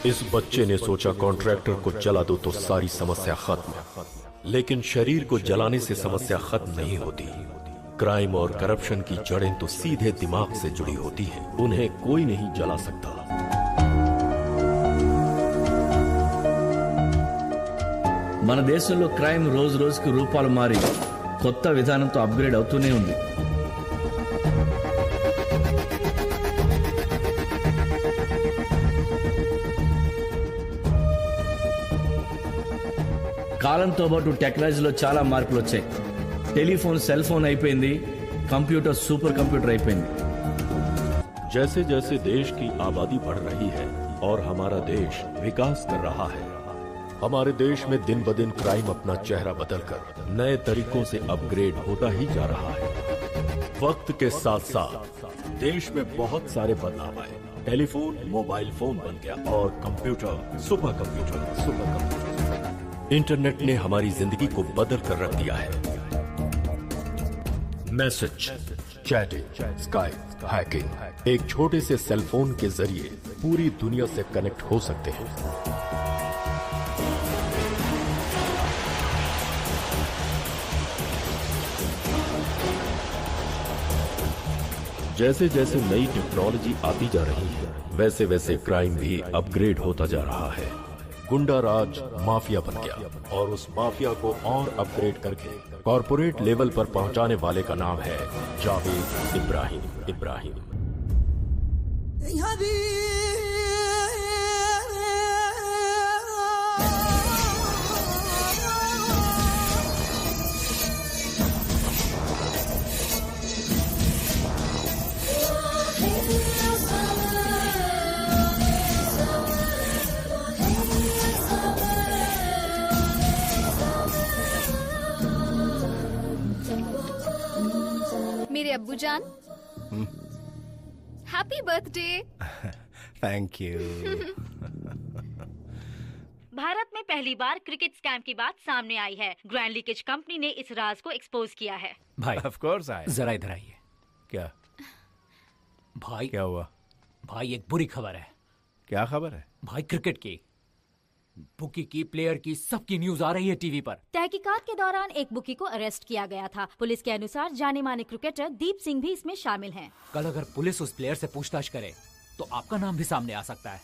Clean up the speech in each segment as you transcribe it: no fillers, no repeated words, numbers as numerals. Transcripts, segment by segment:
इस बच्चे ने सोचा कॉन्ट्रैक्टर को जला दो तो सारी समस्या खत्म, लेकिन शरीर को जलाने से समस्या खत्म नहीं होती। क्राइम और करप्शन की जड़ें तो सीधे दिमाग से जुड़ी होती हैं, उन्हें कोई नहीं जला सकता। మన దేశంలో క్రైమ్ రోజు రోజుకి రూపాలు మారి కొత్త విధానంతో అప్గ్రేడ్ అవుతూనే ఉంది. కాలంతో పాటు టెక్నాలజీలో చాలా మార్పులు వచ్చాయి. టెలిఫోన్ సెల్ ఫోన్ అయిపోయింది, కంప్యూటర్ సూపర్ కంప్యూటర్ అయిపోయింది. जैसे जैसे देश की आबादी बढ़ रही है और हमारा देश विकास कर रहा है, हमारे देश में दिन ब दिन क्राइम अपना चेहरा बदलकर नए तरीकों से अपग्रेड होता ही जा रहा है। वक्त के साथ साथ देश में बहुत सारे बदलाव आए। टेलीफोन मोबाइल फोन बन गया और कंप्यूटर सुपर कंप्यूटर। इंटरनेट ने हमारी जिंदगी को बदल कर रख दिया है। मैसेज, चैटिंग, स्काइप, हैकिंग, एक छोटे से सेलफोन के जरिए पूरी दुनिया से कनेक्ट हो सकते हैं। जैसे जैसे नई टेक्नोलॉजी आती जा रही है, वैसे वैसे क्राइम भी अपग्रेड होता जा रहा है। गुंडा राज माफिया बन गया और उस माफिया को और अपग्रेड करके कॉरपोरेट लेवल पर पहुंचाने वाले का नाम है जावेद इब्राहिम। मेरे अब्बू जान, happy birthday. Thank you. Bharat में पहली बार क्रिकेट स्कैम की बात सामने आई है। ग्रैंड लीकेज कंपनी ने इस राज को एक्सपोज किया है। भाई ऑफ कोर्स आए। जरा इधर आइए। क्या भाई? क्या हुआ भाई एक बुरी खबर है। क्या खबर है भाई? क्रिकेट की, बुकी की, प्लेयर की, सबकी न्यूज आ रही है टीवी पर। तहकीकात के दौरान एक बुकी को अरेस्ट किया गया था। पुलिस के अनुसार जाने माने क्रिकेटर दीप सिंह भी इसमें शामिल हैं। कल अगर पुलिस उस प्लेयर से पूछताछ करे तो आपका नाम भी सामने आ सकता है।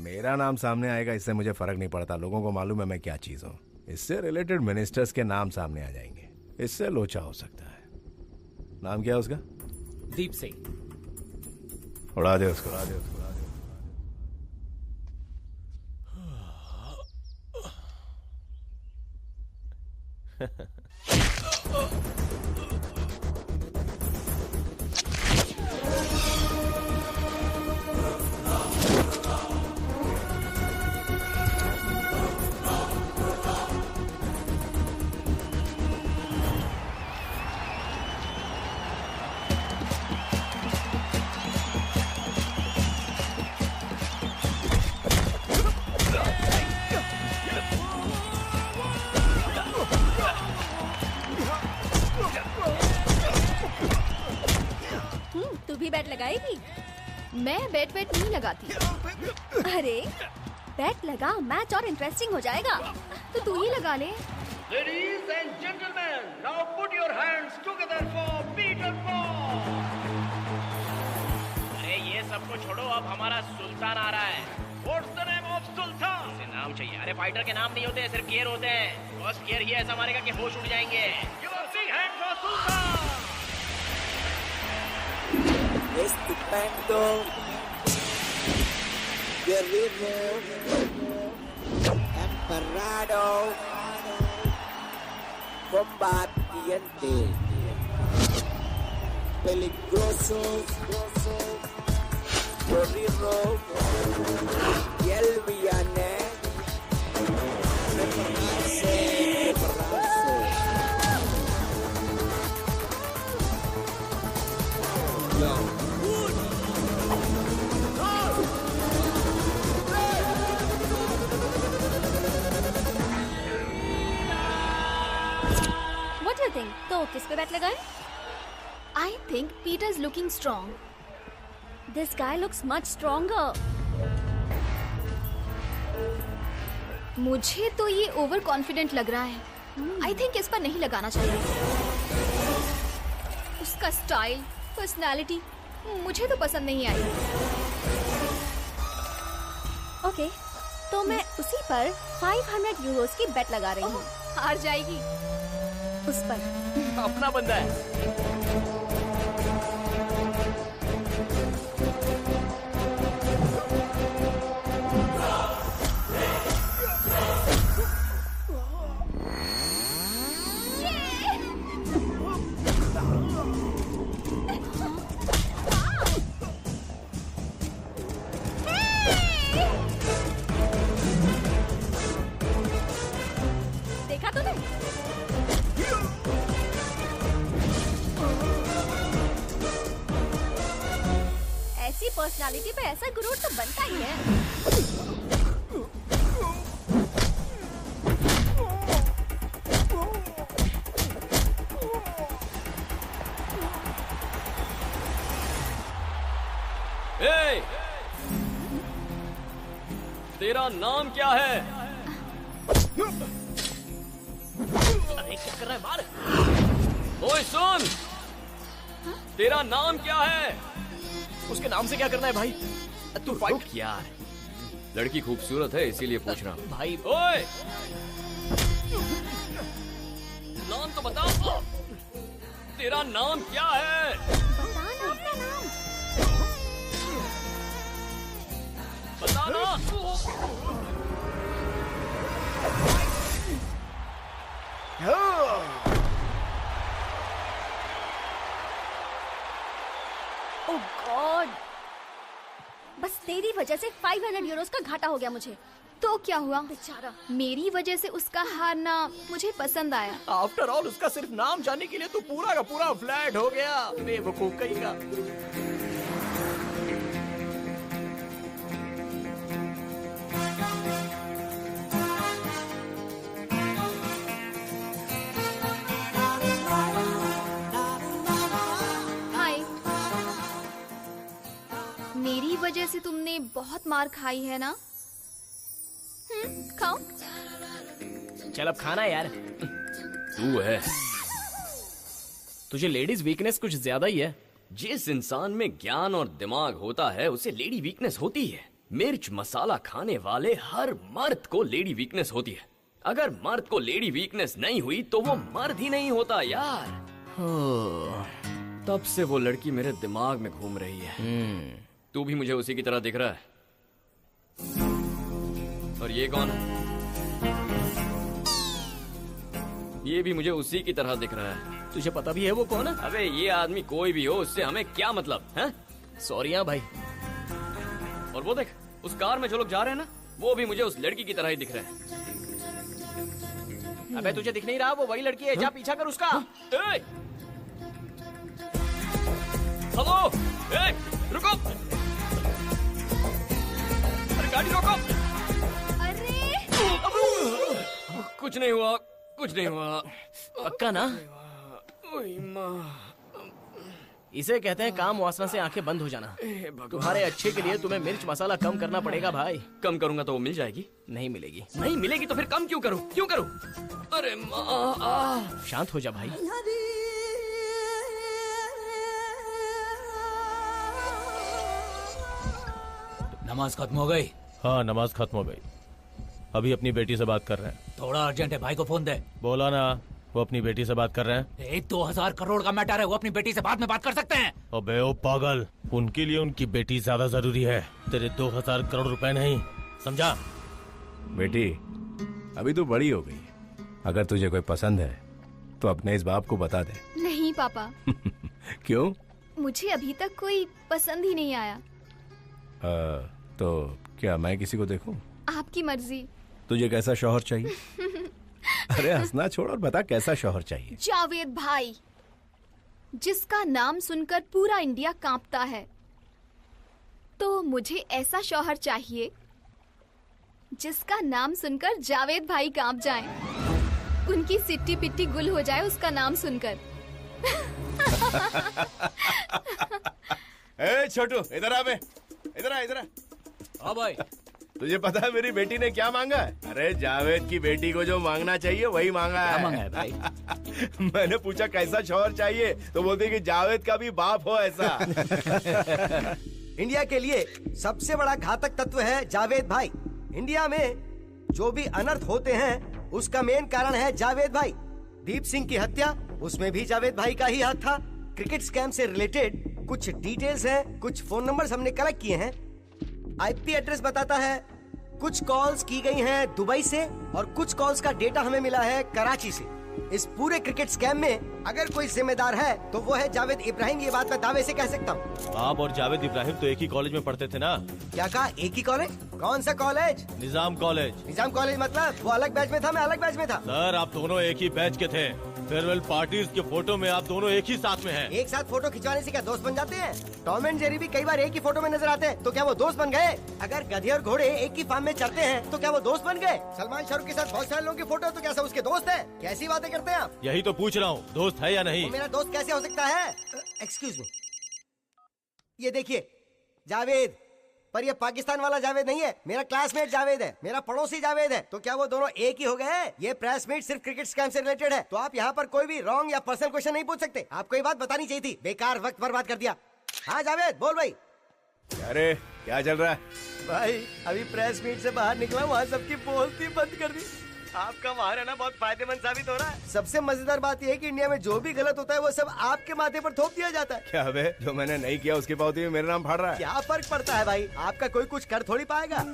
मेरा नाम सामने आएगा इससे मुझे फर्क नहीं पड़ता। लोगों को मालूम है मैं क्या चीज हूँ। इससे रिलेटेड मिनिस्टर्स के नाम सामने आ जाएंगे, इससे लोचा हो सकता है। नाम क्या है उसका? दीप सिंह। उड़ा दे उसको। तू भी बैट लगाएगी? मैं बैट नहीं लगाती। अरे बैट लगा, मैच और इंटरेस्टिंग हो जाएगा। तो तू ही लगा ले। Ladies and gentlemen, now put your hands together for Peter Paul. अरे ये सबको छोड़ो, अब हमारा सुल्तान आ रहा है। What's the name of Sultan? इसे नाम चाहिए। अरे फाइटर के नाम नहीं होते, सिर्फ गियर होते हैं। बस गियर ही ऐसा मारेगा कि होश उड़ जाएंगे। Give a big hand for Sultan. Estupendo, guerrero, emperado, combatiente, peligroso, guerrero, y el villano. What do you think? तो किस पे बैट लगाए? I think Peter's looking strong. This guy looks much stronger. मुझे तो ये ओवर कॉन्फिडेंट लग रहा है। आई थिंक इस पर नहीं लगाना चाहिए। उसका स्टाइल, पर्सनालिटी मुझे तो पसंद नहीं आई। ओके, तो मैं उसी पर 500 यूरोस की बेट लगा रही हूँ। हार जाएगी उस पर। अपना बंदा है। देखा तूने? ऐसी पर्सनालिटी पे ऐसा गुरूर तो बनता ही है। ए! तेरा नाम क्या है? अरे क्या कर रहा है मार? ओए सुन, तेरा नाम क्या है? उसके नाम से क्या करना है भाई? तू फाइट रुक यार, लड़की खूबसूरत है इसीलिए पूछ रहा हूँ। भाई। ओए, नाम तो बता। तेरा नाम क्या है? बता ना अपना नाम। बता ना। ओह गॉड, बस तेरी वजह से 500 यूरोस का घाटा हो गया मुझे। तो क्या हुआ बेचारा, मेरी वजह से उसका हारना मुझे पसंद आया। आफ्टर ऑल उसका सिर्फ नाम जानने के लिए तू पूरा का पूरा फ्लैट हो गया। बेवकूफ कहीं का। हाय, मेरी वजह से तुमने बहुत मार खाई है ना? खाओ। चल अब खाना यार। तू है। तुझे लेडीज वीकनेस कुछ ज्यादा ही है। जिस इंसान में ज्ञान और दिमाग होता है उसे लेडी वीकनेस होती है। मिर्च मसाला खाने वाले हर मर्द को लेडी वीकनेस होती है। अगर मर्द को लेडी वीकनेस नहीं हुई तो वो मर्द ही नहीं होता यार। तब से वो लड़की मेरे दिमाग में घूम रही है। तू भी मुझे उसी की तरह दिख रहा है। और ये कौन है? ये भी मुझे उसी की तरह दिख रहा है। तुझे पता भी है वो कौन है? अबे ये आदमी कोई भी हो, उससे हमें क्या मतलब है? सॉरी हाँ भाई। और वो देख, उस कार में जो लोग जा रहे हैं ना, वो भी मुझे उस लड़की की तरह ही दिख रहे हैं। अबे तुझे दिख नहीं रहा? वो वही लड़की है। जा पीछा कर उसका। ए! हेलो, ए, रुको। अरे गाड़ी रोको। अरे कुछ नहीं हुआ, कुछ नहीं हुआ। पक्का ना? ओए माँ। इसे कहते हैं काम वासना से आंखें बंद हो जाना। तुम्हारे अच्छे के लिए तुम्हें मिर्च मसाला कम करना पड़ेगा भाई। कम करूंगा तो वो मिल जाएगी? नहीं मिलेगी। नहीं मिलेगी तो फिर कम क्यों करूं? क्यों करूं? अरे माँ। शांत हो जा भाई। नमाज खत्म हो गई? हाँ, नमाज खत्म हो गई। अभी अपनी बेटी से बात कर रहे हैं। थोड़ा अर्जेंट है, भाई को फोन दे। बोला ना, वो अपनी बेटी से बात कर रहे हैं। 2000 करोड़ का मैटर है, वो अपनी बेटी से बाद में बात कर सकते हैं। अबे ओ पागल, उनके लिए उनकी बेटी ज्यादा जरूरी है, तेरे 2000 करोड़ रुपए नहीं, समझा? बेटी अभी तो बड़ी हो गई, अगर तुझे कोई पसंद है तो अपने इस बाप को बता दे। नहीं पापा। क्यों? मुझे अभी तक कोई पसंद ही नहीं आया। तो क्या मैं किसी को देखूं? आपकी मर्जी। तुझे कैसा शौहर चाहिए? अरे हंसना छोड़ और बता कैसा शौहर चाहिए? जावेद भाई, जिसका नाम सुनकर पूरा इंडिया कांपता है। तो मुझे ऐसा शौहर चाहिए जिसका नाम सुनकर जावेद भाई कांप जाएं, उनकी सिट्टी पिट्टी गुल हो जाए उसका नाम सुनकर। ए छोटू, इधर आ बे, इधर आ। हाँ भाई। तुझे पता है मेरी बेटी ने क्या मांगा है? अरे जावेद की बेटी को जो मांगना चाहिए वही मांगा है। क्या मांगा है भाई? मैंने पूछा कैसा शौहर चाहिए, तो बोलती कि जावेद का भी बाप हो ऐसा। इंडिया के लिए सबसे बड़ा घातक तत्व है जावेद भाई। इंडिया में जो भी अनर्थ होते हैं उसका मेन कारण है जावेद भाई। दीप सिंह की हत्या, उसमें भी जावेद भाई का ही हाथ था। क्रिकेट स्कैम से रिलेटेड कुछ डिटेल्स हैं, कुछ फोन नंबर्स हमने कलेक्ट किए हैं। आईपी एड्रेस बताता है कुछ कॉल्स की गई हैं दुबई से और कुछ कॉल्स का डेटा हमें मिला है कराची से। इस पूरे क्रिकेट स्कैम में अगर कोई जिम्मेदार है तो वो है जावेद इब्राहिम। ये बात मैं दावे से कह सकता हूँ। आप और जावेद इब्राहिम तो एक ही कॉलेज में पढ़ते थे ना? क्या कहा? एक ही कॉलेज? कौन सा कॉलेज? निजाम कॉलेज। निजाम कॉलेज मतलब वो अलग बैच में था, मैं अलग बैच में था। सर आप दोनों एक ही बैच के थे। फेयरवेल पार्टीज के फोटो में आप दोनों एक ही साथ में हैं। एक साथ फोटो खिंचवाने से क्या दोस्त बन जाते हैं? टॉम एंड जेरी भी कई बार एक ही फोटो में नजर आते हैं, तो क्या वो दोस्त बन गए? अगर गधे और घोड़े एक ही फार्म में चढ़ते हैं तो क्या वो दोस्त बन गए? सलमान शाहरुख के साथ बहुत सारे लोगों की फोटो, तो क्या सब उसके दोस्त है? कैसी बातें करते हैं आप? यही तो पूछ रहा हूँ, दोस्त है या नहीं? मेरा दोस्त कैसे हो सकता है? एक्सक्यूज मी, ये देखिए जावेद, पर ये पाकिस्तान वाला जावेद नहीं है। मेरा क्लासमेट जावेद है, मेरा पड़ोसी जावेद है। तो क्या वो दोनों एक ही हो गए? ये प्रेस मीट सिर्फ क्रिकेट स्कैम से रिलेटेड है, तो आप यहाँ पर कोई भी रॉन्ग या पर्सनल क्वेश्चन नहीं पूछ सकते। आपको ये बात बतानी चाहिए थी, बेकार वक्त बर्बाद कर दिया। हाँ जावेद बोल भाई। अरे क्या चल रहा है भाई? अभी प्रेस मीट से बाहर निकला, वहाँ सबकी बोलती बंद कर दी। आपका वहाँ रहना बहुत फायदेमंद साबित हो रहा है। सबसे मजेदार बात यह है कि इंडिया में जो भी गलत होता है वो सब आपके माथे पर थोप दिया जाता है। क्या बे, जो मैंने नहीं किया उसकी पावती में मेरा नाम फाड़ रहा है? क्या फर्क पड़ता है भाई, आपका कोई कुछ कर थोड़ी पाएगा।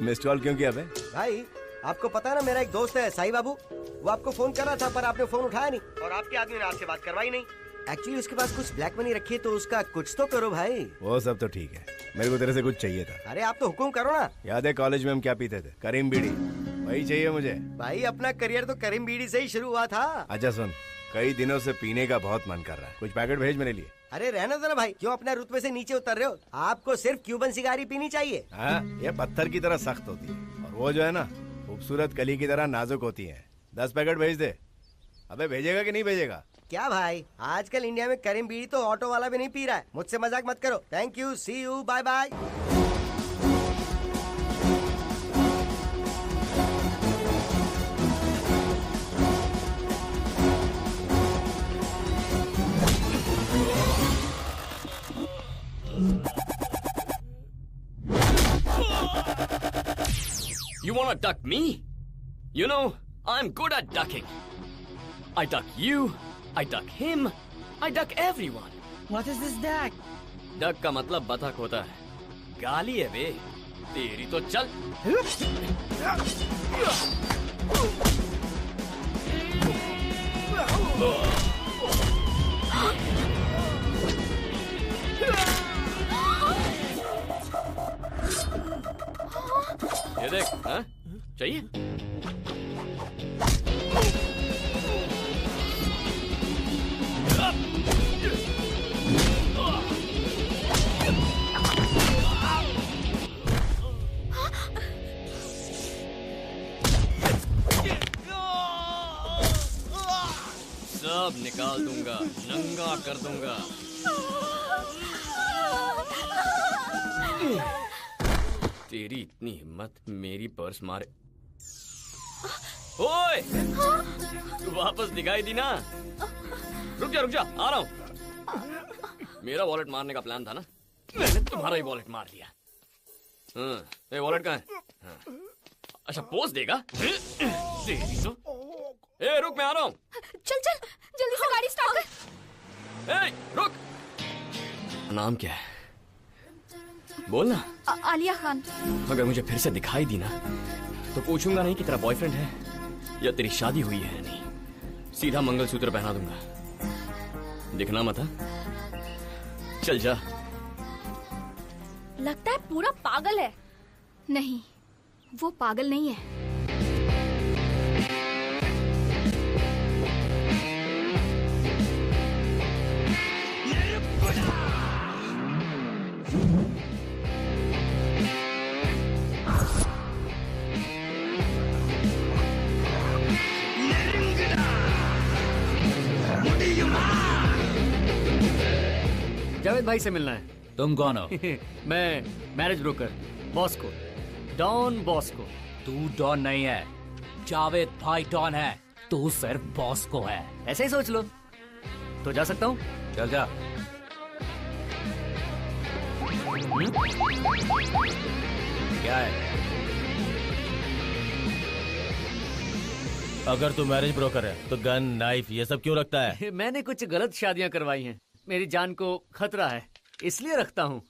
मिस्ड कॉल क्यों किया बे? भाई आपको पता है ना, मेरा एक दोस्त है साई बाबू, वो आपको फोन कर रहा था पर आपने फोन उठाया नहीं, और आपके आदमी ने आपसे बात करवाई नहीं। एक्चुअली उसके पास कुछ ब्लैक मनी रखी है, तो उसका कुछ तो करो भाई। वो सब तो ठीक है, मेरे को तेरे से कुछ चाहिए था। अरे आप तो हुक्म करो ना। याद है कॉलेज में हम क्या पीते थे? करीम बीड़ी, वही चाहिए मुझे। भाई अपना करियर तो करीम बीड़ी से ही शुरू हुआ था। अच्छा सुन, कई दिनों से पीने का बहुत मन कर रहा है, कुछ पैकेट भेज मेरे लिए। अरे रहना दो ना भाई, क्यों अपने रुतबे से नीचे उतर रहे हो? आपको सिर्फ क्यूबन सिगारी पीनी चाहिए। हाँ, ये पत्थर की तरह सख्त होती है, और वो जो है ना खूबसूरत कली की तरह नाजुक होती है। 10 पैकेट भेज दे। अबे भेजेगा कि नहीं भेजेगा? क्या भाई, आजकल इंडिया में करीम बीड़ी तो ऑटो वाला भी नहीं पी रहा है। मुझसे मजाक मत करो। Thank you, see you, bye bye. You wanna duck me? You know, I'm good at ducking. I duck you, I duck him, I duck everyone. What is this duck? Duck का मतलब बतख होता है। गाली है बे, तेरी तो चल। ये देख, हाँ? चाहिए? सब निकाल दूंगा, नंगा कर दूंगा। तेरी इतनी हिम्मत, मेरी पर्स मारे। ओए, तू वापस दिखाई दी ना? रुक जा, आ रहा हूँ। मेरा वॉलेट मारने का प्लान था ना, मैंने तुम्हारा ही वॉलेट मार दिया। हाँ, वॉलेट कहाँ है? हाँ। अच्छा पोज देगा? तेरी तो। ए, रुक, मैं आ रहा हूँ। चल जल्दी से गाड़ी स्टार्ट कर। ए, रुक। नाम क्या है? बोलना। आलिया खान। अगर मुझे फिर से दिखाई दी ना तो पूछूंगा नहीं कि तेरा बॉयफ्रेंड है या तेरी शादी हुई है या नहीं। सीधा मंगलसूत्र पहना दूंगा। दिखना मत। चल जा। लगता है पूरा पागल है। नहीं, वो पागल नहीं है। जावेद भाई से मिलना है। तुम कौन हो? मैं मैरिज ब्रोकर, बॉस को। Don Bosco. तू डॉन नहीं है, जावेद भाई डॉन है, तू सिर्फ बॉस्को है। ऐसे ही सोच लो। तो जा सकता हूँ? चल जा। क्या है? अगर तू मैरिज ब्रोकर है तो गन, नाइफ ये सब क्यों रखता है? मैंने कुछ गलत शादियां करवाई हैं, मेरी जान को खतरा है, इसलिए रखता हूँ।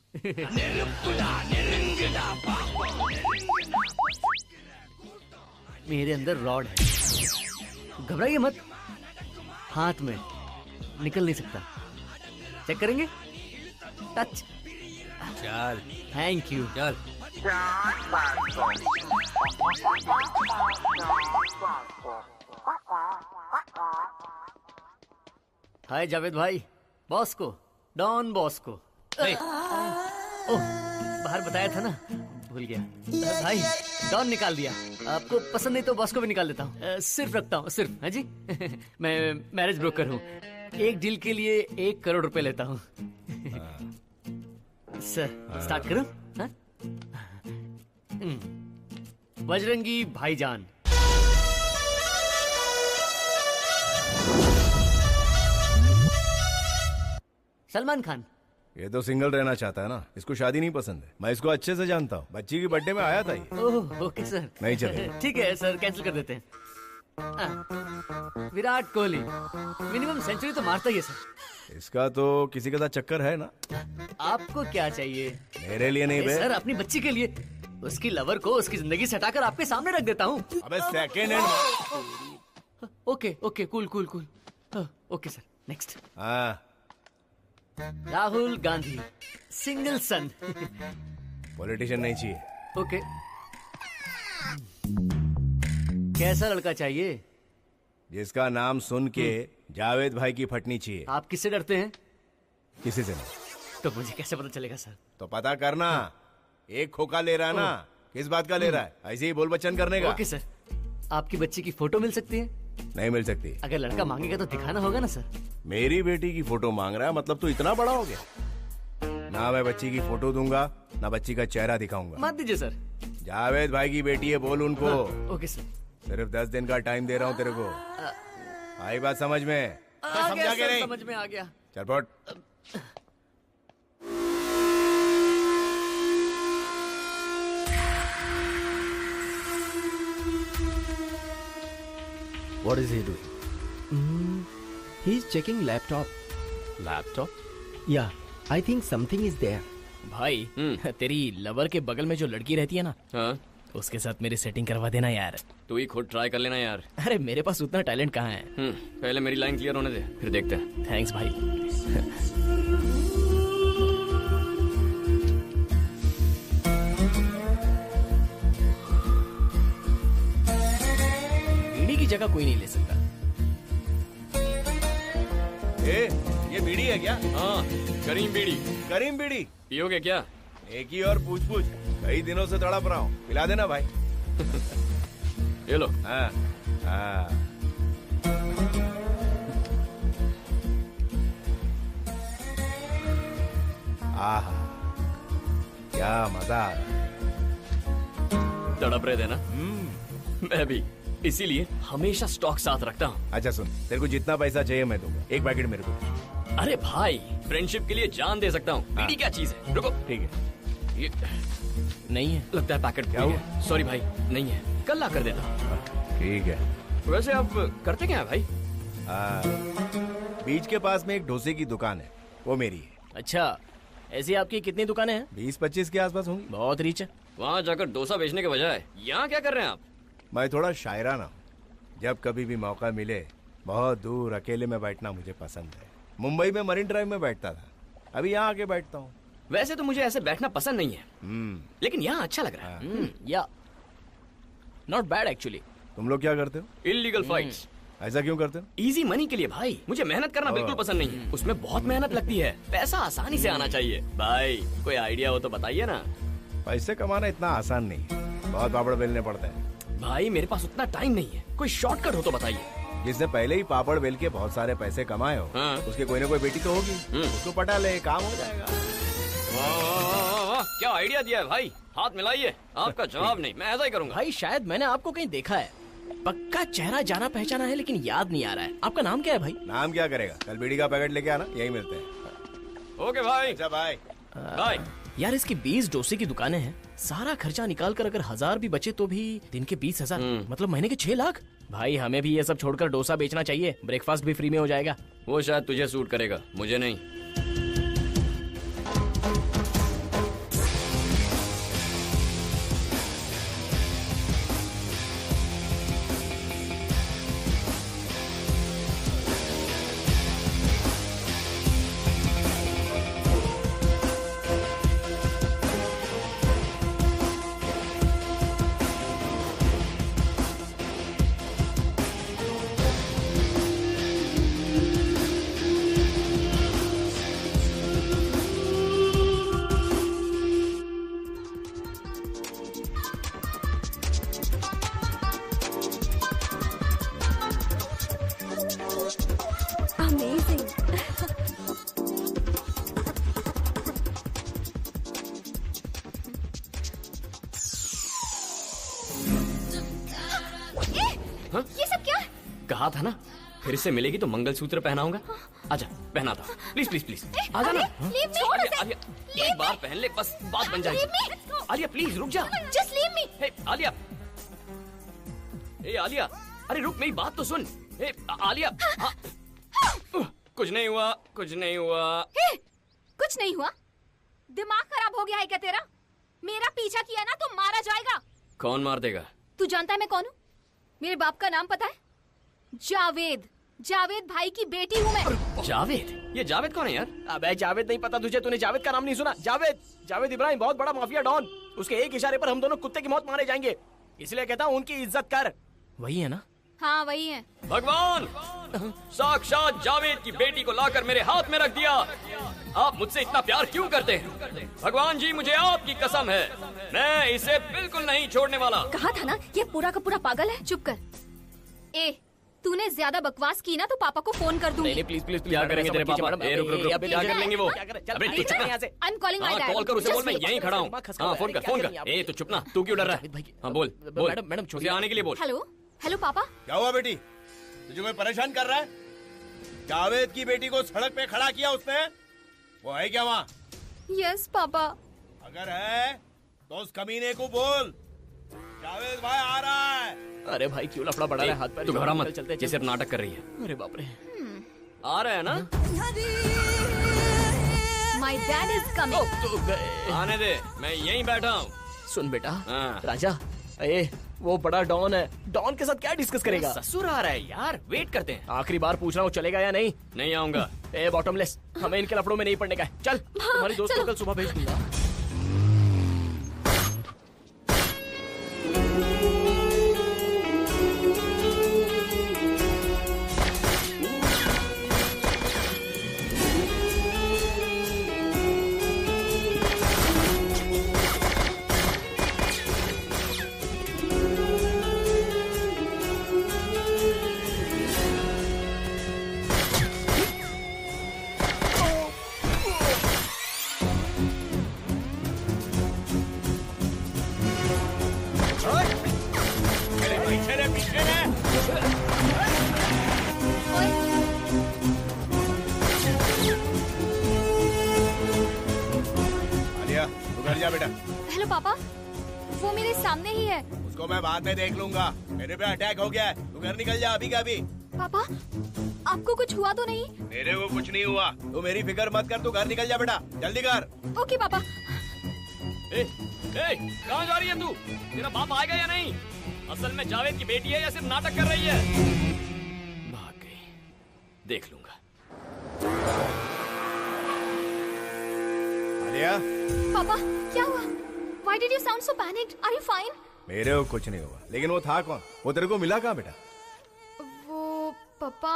मेरे अंदर रॉड है, घबराइए मत, हाथ में निकल नहीं सकता। चेक करेंगे? टच। चल। Thank you. चल। हाय जावेद भाई, बॉस्को, डॉन बॉस्को। ओह, बाहर बताया था ना, भूल गया। भाई डॉन निकाल दिया। आपको पसंद नहीं तो बॉस्को भी निकाल देता हूँ। सिर्फ रखता हूँ, सिर्फ। हाँ जी। मैं मैरिज ब्रोकर हूँ, एक डील के लिए 1 करोड़ रुपए लेता हूँ। सर स्टार्ट करो। हाँ? बजरंगी भाईजान। सलमान खान। ये तो सिंगल रहना चाहता है ना, इसको शादी नहीं पसंद है। मैं इसको अच्छे से जानता हूँ, बच्ची की बर्थडे में आया था ये। Oh okay sir. नहीं चले। ठीक है सर, कैंसिल कर देते हैं। विराट कोहली मिनिमम सेंचुरी तो मारता ही है सर। इसका तो किसी के साथ चक्कर है ना। आपको क्या चाहिए? मेरे लिए नहीं बे। सर अपनी बच्ची के लिए, उसकी लवर को उसकी जिंदगी से हटाकर आपके सामने रख देता हूँ। अबे second hand. Okay okay, cool cool cool. Okay sir, next. हाँ। राहुल गांधी, सिंगल सन। पॉलिटिशियन नहीं चाहिए। ओके। कैसा लड़का चाहिए? जिसका नाम सुन के जावेद भाई की फटनी चाहिए। आप किससे डरते हैं? किसी से नहीं। तो मुझे कैसे पता चलेगा सर? तो पता करना। एक खोखा ले रहा है ना, किस बात का ले रहा है? ऐसे ही बोल बच्चन करने का। Okay sir. आपकी बच्ची की फोटो मिल सकती है? नहीं मिल सकती। अगर लड़का मांगेगा तो दिखाना होगा ना सर। मेरी बेटी की फोटो मांग रहा है, मतलब तो इतना बड़ा हो गया। ना मैं बच्ची की फोटो दूंगा, ना बच्ची का चेहरा दिखाऊंगा। मत दीजिए सर। जावेद भाई की बेटी है, बोल उनको। Okay sir. सिर्फ 10 दिन का टाइम दे रहा हूँ तेरे को। आई बात समझ में? समझा के नहीं? समझ में आ गया। चल पट। What is he doing? He's checking laptop. Laptop? Yeah, I think something is there. भाई तेरी लवर के बगल में जो लड़की रहती है ना, हाँ? उसके साथ मेरी सेटिंग करवा देना यार। तू ही खुद ट्राई कर लेना यार। अरे मेरे पास उतना टैलेंट कहाँ है। पहले मेरी लाइन क्लियर होने दे, फिर देखते हैं। थैंक्स भाई। बीड़ी की जगह कोई नहीं ले सकता। ये बीड़ी है क्या? हाँ, करीम बीड़ी। करीम बीड़ी पियोगे क्या? एक ही और पूछ पूछ, कई दिनों से तड़प रहा हूँ, पिला देना भाई। ये लो। हाँ हाँ। आहा, क्या मजा आ रहा है। तड़प रहे थे ना? मैं भी, इसीलिए हमेशा स्टॉक साथ रखता हूँ। अच्छा सुन, तेरे को जितना पैसा चाहिए मैं दूंगा, एक पैकेट मेरे को। अरे भाई, फ्रेंडशिप के लिए जान दे सकता हूँ। बीड़ी क्या चीज है? रुको। ठीक है। ये नहीं है, लगता है पैकेट क्या हुआ? सॉरी भाई, नहीं है, कल ला कर देता। ठीक है। वैसे आप करते क्या है भाई? बीच के पास में एक डोसे की दुकान है, वो मेरी है। अच्छा, ऐसी आपकी कितनी दुकानें हैं? 20-25 के आसपास होंगी। बहुत रीच है। वहाँ जाकर डोसा बेचने के बजाय यहाँ क्या कर रहे हैं आप? मैं थोड़ा शायराना हूँ, जब कभी भी मौका मिले बहुत दूर अकेले में बैठना मुझे पसंद है। मुंबई में मरीन ड्राइव में बैठता था, अभी यहाँ आके बैठता हूँ। वैसे तो मुझे ऐसे बैठना पसंद नहीं है, लेकिन यहाँ अच्छा लग रहा है। या नॉट बैड एक्चुअली। तुम लोग क्या करते हो? Illegal fights. ऐसा क्यों करते हो? इजी मनी के लिए भाई। मुझे मेहनत करना बिल्कुल पसंद नहीं है, उसमें बहुत मेहनत लगती है। पैसा आसानी से आना चाहिए। भाई कोई आइडिया हो तो बताइए ना। पैसे कमाना इतना आसान नहीं है, बहुत पापड़ बेलने पड़ते हैं। भाई मेरे पास उतना टाइम नहीं है, कोई शॉर्टकट हो तो बताइए। जिसने पहले ही पापड़ बेल के बहुत सारे पैसे कमाए हो, उसके कोई ना कोई बेटी तो होगी, उसको पटा ले, काम हो जाएगा। क्या आइडिया दिया है भाई, हाथ मिलाइए। आपका जवाब नहीं, मैं ऐसा ही करूंगा। भाई शायद मैंने आपको कहीं देखा है, पक्का चेहरा जाना पहचाना है, लेकिन याद नहीं आ रहा है। आपका नाम क्या है भाई? नाम क्या करेगा, कल बीड़ी का पैकेट लेके आना, यही मिलते हैं। ओके भाई। अच्छा भाई। बाय। यार इसकी 20 डोसे की दुकानें हैं, सारा खर्चा निकाल कर अगर 1000 भी बचे तो भी दिन के 20,000, मतलब महीने के 6 लाख। भाई हमें भी ये सब छोड़कर डोसा बेचना चाहिए, ब्रेकफास्ट भी फ्री में हो जाएगा। वो शायद तुझे सूट करेगा, मुझे नहीं। ये सब क्या? कहा था ना, फिर से मिलेगी तो मंगलसूत्र पहनाऊंगा। आजा, पहना था। प्लीज प्लीज प्लीज, आजा ना। आलिया, एक बार पहन ले, बस बात बन जाएगी। आलिया प्लीज रुक जा। Just leave me. हे आलिया, ए आलिया, अरे रुक, मेरी बात तो सुन। ए आलिया, कुछ नहीं हुआ, कुछ नहीं हुआ। हे, कुछ नहीं हुआ? दिमाग खराब हो गया है क्या तेरा? मेरा पीछा किया ना तो मारा जाएगा। कौन मार देगा? तू जानता है मैं कौन हूँ? मेरे बाप का नाम पता है? जावेद। जावेद भाई की बेटी हूँ मैं। जावेद? ये जावेद कौन है यार? अबे जावेद नहीं पता तुझे? तूने जावेद का नाम नहीं सुना? जावेद इब्राहिम, बहुत बड़ा माफिया डॉन। उसके एक इशारे पर हम दोनों कुत्ते की मौत मारे जाएंगे, इसलिए कहता हूँ उनकी इज्जत कर। वही है ना? हाँ वही है। भगवान, साक्षात जावेद की बेटी को लाकर मेरे हाथ में रख दिया। आप मुझसे इतना प्यार क्यों करते हैं? भगवान जी, मुझे आपकी कसम है, मैं इसे बिल्कुल नहीं छोड़ने वाला। कहा था ना, ये पूरा का पूरा पागल है। चुप कर। ए, तूने ज्यादा बकवास की ना तो पापा को फोन कर दूंगी। नहीं प्लीज प्लीज, क्या करेंगे तेरे पापा? ए रुक रुक रुक, क्या कर लेंगे वो? अबे तू चुप ना। I am calling my dad. Call कर उसे, बोल मैं यहीं खड़ा हूँ। हाँ फोन कर। ए तू चुप ना, तू क्यों डर रहा है? हाँ बोल बोल। मैडम छोड़िए, आने के लिए बोल। हेलो पापा। क्या हुआ बेटी, तुझे कोई परेशान कर रहा है? जावेद की बेटी को सड़क पे खड़ा किया उसने, वो है क्या वहाँ? Yes papa. अगर है तो उस कमीने को बोल, जावेद भाई आ रहा है। अरे भाई क्यों लफड़ा बढ़ा रहा है? हाथ पैर तू घबरा मत, जैसे अब नाटक कर रही है। अरे बाप रे, आ रहा है ना? My dad is coming. आने दे, मैं यहीं बैठा हूँ। सुन बेटा, राजा, ए वो बड़ा डॉन है, डॉन के साथ क्या डिस्कस करेगा? ससुर आ रहा है यार, वेट करते हैं। आखिरी बार पूछ रहा हूँ, चलेगा या नहीं? नहीं आऊंगा। ए बॉटमलेस, हमें इनके लफड़ों में नहीं पड़ने का है। चल, तुम्हारी दोस्त को कल सुबह भेज दूंगा। बेटा। हेलो पापा, वो मेरे सामने ही है। उसको मैं बाद में देख लूंगा, मेरे पे अटैक हो गया है, तू घर निकल जा अभी का अभी। पापा, आपको कुछ हुआ तो नहीं? मेरे को कुछ नहीं हुआ, तू मेरी फिक्र मत कर, तू घर निकल जा बेटा, जल्दी कर। ओके पापा। कहाँ जा रही है तू? तेरा बाप आएगा या नहीं? असल में जावेद की बेटी है या सिर्फ नाटक कर रही है? भाग गई, देख लूंगा। आलिया? पापा, क्या हुआ? Why did you sound so panicked? Are you fine? मेरे को कुछ नहीं हुआ, लेकिन वो था कौन? वो तेरे को मिला कहाँ बेटा? वो पापा,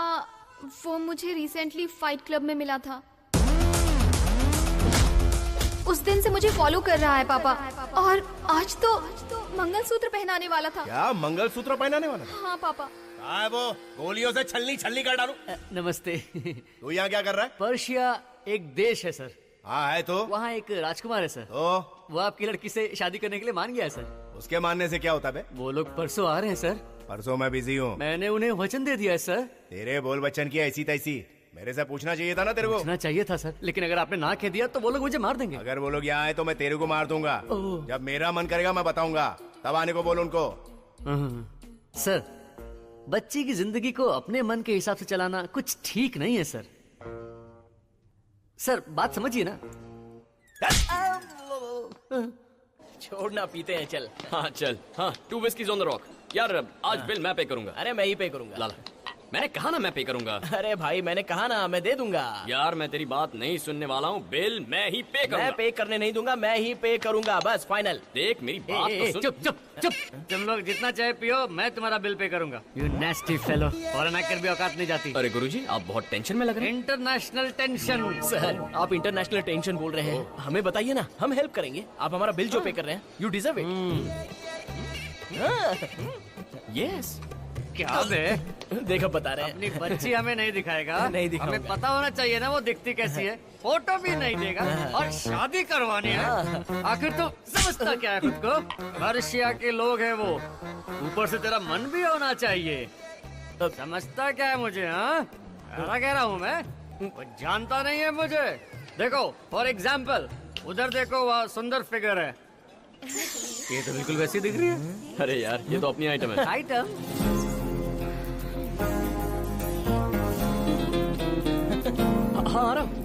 वो मुझे रिसेंटली फाइट क्लब में मिला था। उस दिन से मुझे फॉलो कर रहा है पापा, और आज तो मंगलसूत्र पहनाने वाला था। क्या मंगलसूत्र पहनाने वाला था? हाँ पापा। हाँ, वो गोलियों से छलनी कर डालू। नमस्ते। तू यहाँ क्या कर रहा है? पर्शिया एक देश है सर। हाँ है तो? वहाँ एक राजकुमार है सर। तो वो आपकी लड़की से शादी करने के लिए मान गया है सर। उसके मानने से क्या होता बे? वो लोग परसों आ रहे हैं सर। परसों मैं बिजी हूँ। मैंने उन्हें वचन दे दिया है सर। तेरे बोल बच्चन की ऐसी तैसी, मेरे से पूछना चाहिए था ना तेरे को। पूछना चाहिए था सर, लेकिन अगर आपने ना कह दिया तो वो लोग मुझे मार देंगे। अगर वो लोग यहाँ आए तो मैं तेरे को मार दूंगा। जब मेरा मन करेगा मैं बताऊंगा, तब आने को बोल उनको। सर, बच्ची की जिंदगी को अपने मन के हिसाब से चलाना कुछ ठीक नहीं है सर। सर बात समझिए ना। छोड़ना, पीते हैं, चल। हाँ चल। हाँ 2 whiskies on the rock। यार आज बिल मैं पे करूंगा। अरे मैं ही पे करूंगा। लाला, मैंने कहा ना मैं पे करूंगा। अरे भाई मैंने कहा ना मैं दे दूंगा। यार मैं तेरी बात नहीं सुनने वाला हूँ, बिल मैं ही पे करूंगा। मैं पे करने नहीं दूंगा, मैं ही पे करूंगा, बस फाइनल। देख मेरी बात तो सुन। चुप चुप चुप। तुम लोग जितना चाहे पियो, मैं तुम्हारा बिल पे करूंगा। यू नेस्टी फेलो, फॉरेन आकर भी औकात नहीं जाती। अरे गुरुजी आप बहुत टेंशन में लग रहे हैं। International tension. सर आप इंटरनेशनल टेंशन बोल रहे हैं, हमें बताइए ना, हम हेल्प करेंगे। आप हमारा बिल जो पे कर रहे हैं, यू डिजर्व इट। यस। क्या बे? देखो बता रहे हैं। अपनी बच्ची हमें नहीं दिखाएगा। नहीं दिखाऊंगा। हमें पता होना चाहिए ना वो दिखती कैसी है। फोटो भी नहीं देगा और शादी करवानी है। आखिर तो समझता क्या है खुद को? पर्शिया के लोग हैं वो, ऊपर से तेरा मन भी होना चाहिए। समझता क्या है मुझे? हाँ कह रहा हूँ मैं, वो जानता नहीं है मुझे। देखो फॉर एग्जाम्पल, उधर देखो वहाँ सुंदर फिगर है, ये तो बिल्कुल वैसी दिख रही है। अरे यार ये तो अपनी आइटम है। आइटम? हाँ रहा।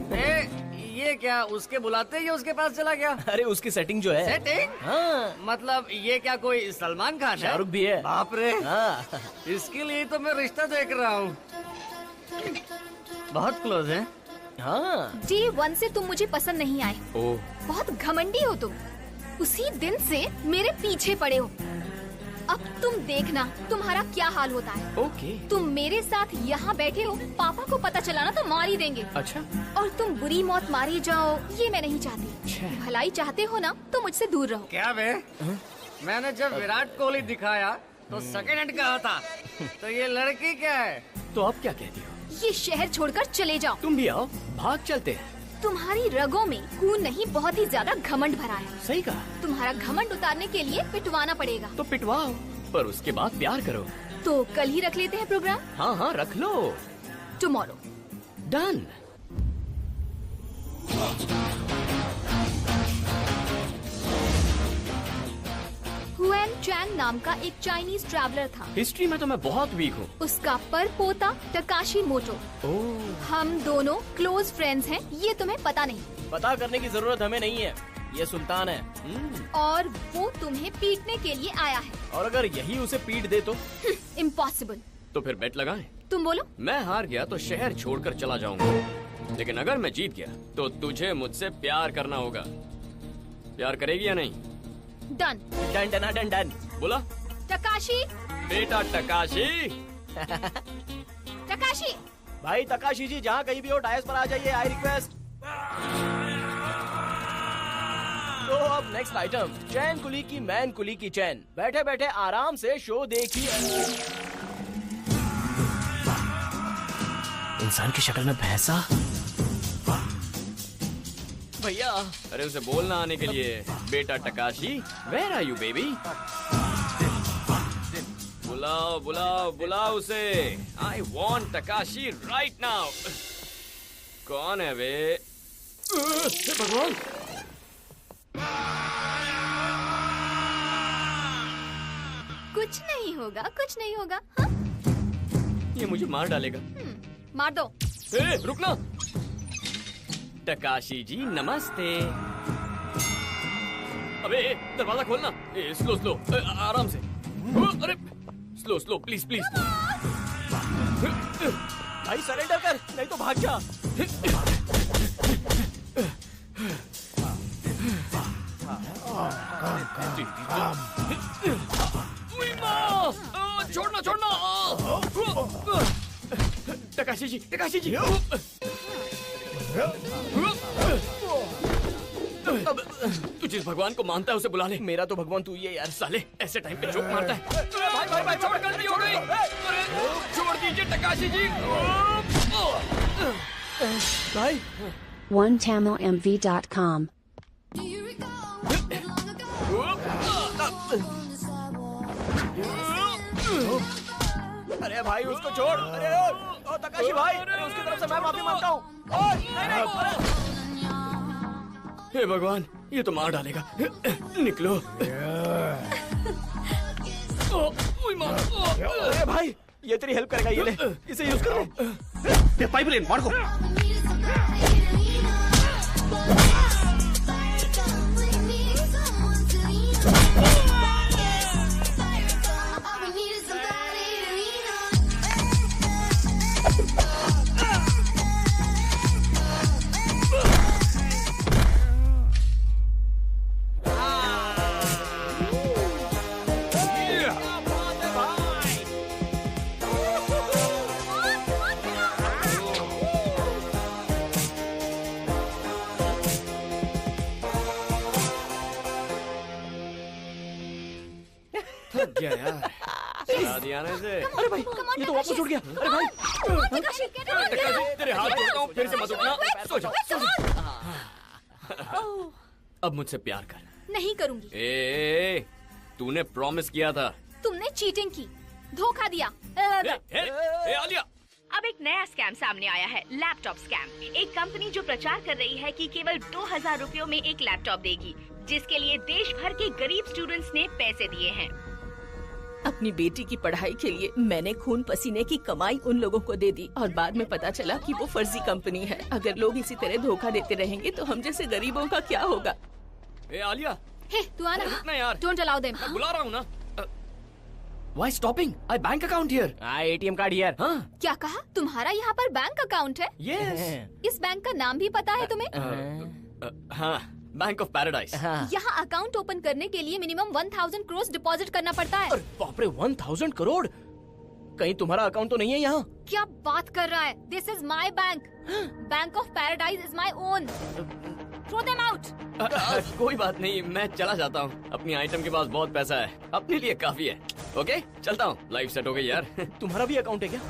ये क्या उसके बुलाते ही उसके पास चला गया? अरे उसकी सेटिंग जो है। सेटिंग? हाँ। मतलब ये क्या कोई सलमान खान है? शाहरुख भी है। बाप रे। हाँ। इसके लिए तो मैं रिश्ता देख रहा हूँ। बहुत क्लोज है। हाँ। डे 1 से तुम मुझे पसंद नहीं आए। ओह। बहुत घमंडी हो तुम, उसी दिन से मेरे पीछे पड़े हो। अब तुम देखना तुम्हारा क्या हाल होता है। ओके। तुम मेरे साथ यहाँ बैठे हो, पापा को पता चला ना तो मार ही देंगे। अच्छा। और तुम बुरी मौत मारे जाओ, ये मैं नहीं चाहती। भलाई चाहते हो ना तो मुझसे दूर रहो। क्या बे? मैंने जब विराट कोहली दिखाया तो सेकंड हैंड कहा था, तो ये लड़की क्या है? तो अब क्या कहती हो? ये शहर छोड़कर चले जाओ। तुम भी आओ, भाग चलते हैं। तुम्हारी रगों में खून नहीं, बहुत ही ज्यादा घमंड भरा है। सही कहा। तुम्हारा घमंड उतारने के लिए पिटवाना पड़ेगा। तो पिटवाओ, पर उसके बाद प्यार करो। तो कल ही रख लेते हैं प्रोग्राम। हाँ हाँ रख लो। टुमारो। डन। हुएन चैंग नाम का एक चाइनीज ट्रैवलर था। हिस्ट्री में तो मैं बहुत वीक हूँ। उसका परपोता टकाशी मोटो। हम दोनों क्लोज फ्रेंड्स हैं, ये तुम्हें पता नहीं। पता करने की जरूरत हमें नहीं है, ये सुल्तान है। और वो तुम्हें पीटने के लिए आया है। और अगर यही उसे पीट दे तो? इम्पॉसिबल। तो फिर बेट लगाएं। तुम बोलो। मैं हार गया तो शहर छोड़कर चला जाऊंगा, लेकिन अगर मैं जीत गया तो तुझे मुझसे प्यार करना होगा। प्यार करेगी या नहीं? Done. Done done done done. बोला टकाशी। बेटा टकाशी। टकाशी। भाई तकाशी जी जहाँ कहीं भी हो डायस पर आ जाइए, आई रिक्वेस्ट। तो अब नेक्स्ट आइटम, चैन कुली की मैन कुली की चैन। बैठे बैठे आराम से शो देखिए। इंसान की शक्ल में भैंसा। भैया अरे उसे बोलना आने के लिए, बेटा Takashi where are you baby. बुलाओ बुलाओ बुलाओ उसे। I want Takashi right now. कौन है वे? भगवान। कुछ नहीं होगा, कुछ नहीं होगा। हाँ? ये मुझे मार डालेगा। मार दो। रुकना। टकाशी जी नमस्ते। अबे दरवाजा खोलना। स्लो स्लो, आराम से। अरे स्लो स्लो प्लीज प्लीज। भाई सरेंडर कर, नहीं तो भाग जा। छोड़ना छोड़ना। टकाशी जी, टकाशी जी। अब तू जिस भगवान को मानता है उसे बुला ले। मेरा तो भगवान तू ही है यार। साले ऐसे टाइम पे जोक मारता है। भाई भाई भाई छोड़, गलती हो गई। अरे छोड़ दीजिए टकाशी जी। OneTamilMV.com अरे भाई उसको छोड़। अरे ओ तकाशी भाई, अरे उसकी तरफ से मैं माफी मांगता हूँ। हे भगवान, ये तो मार डालेगा। निकलो। अरे भाई ये तेरी हेल्प करेगा, ये ले, इसे यूज कर ले। पाइपलाइन मार को। क्या यार, शादी आने से। अरे भाई ये तो वापस उठ गया। अरे भाई तेरे हाथ जोड़ता हूँ, फिर से मत उठना। सो जाओ, सो जाओ। अब मुझसे प्यार कर। नहीं करूंगी। ए, तूने प्रॉमिस किया था। तुमने चीटिंग की, धोखा दिया। आलिया, अब एक नया स्कैम सामने आया है, लैपटॉप स्कैम। एक कंपनी जो प्रचार कर रही है कि केवल 2000 रुपयों में एक लैपटॉप देगी, जिसके लिए देश भर के गरीब स्टूडेंट्स ने पैसे दिए हैं। अपनी बेटी की पढ़ाई के लिए मैंने खून पसीने की कमाई उन लोगों को दे दी और बाद में पता चला कि वो फर्जी कंपनी है। अगर लोग इसी तरह धोखा देते रहेंगे तो हम जैसे गरीबों का क्या होगा? ए आलिया, हे तू आना यार। Don't allow them. मैं बुला रहा हूँ ना। Why stopping? I bank account here. ATM card here. हाँ? क्या कहा? तुम्हारा यहाँ पर बैंक अकाउंट है? Yes. इस बैंक का नाम भी पता है तुम्हें? हाँ, बैंक ऑफ पैराडाइज। यहाँ अकाउंट ओपन करने के लिए मिनिमम 1000 करोड़ डिपॉजिट करना पड़ता है। बाप रे, 1000 करोड़? कहीं तुम्हारा अकाउंट तो नहीं है यहाँ? क्या बात कर रहा है? This is my bank. Bank of paradise is my own. Throw them out. कोई बात नहीं, मैं चला जाता हूँ। अपनी आइटम के पास बहुत पैसा है, अपने लिए काफी है। ओके, चलता हूँ। लाइफ सेट हो गई यार। तुम्हारा भी अकाउंट है क्या?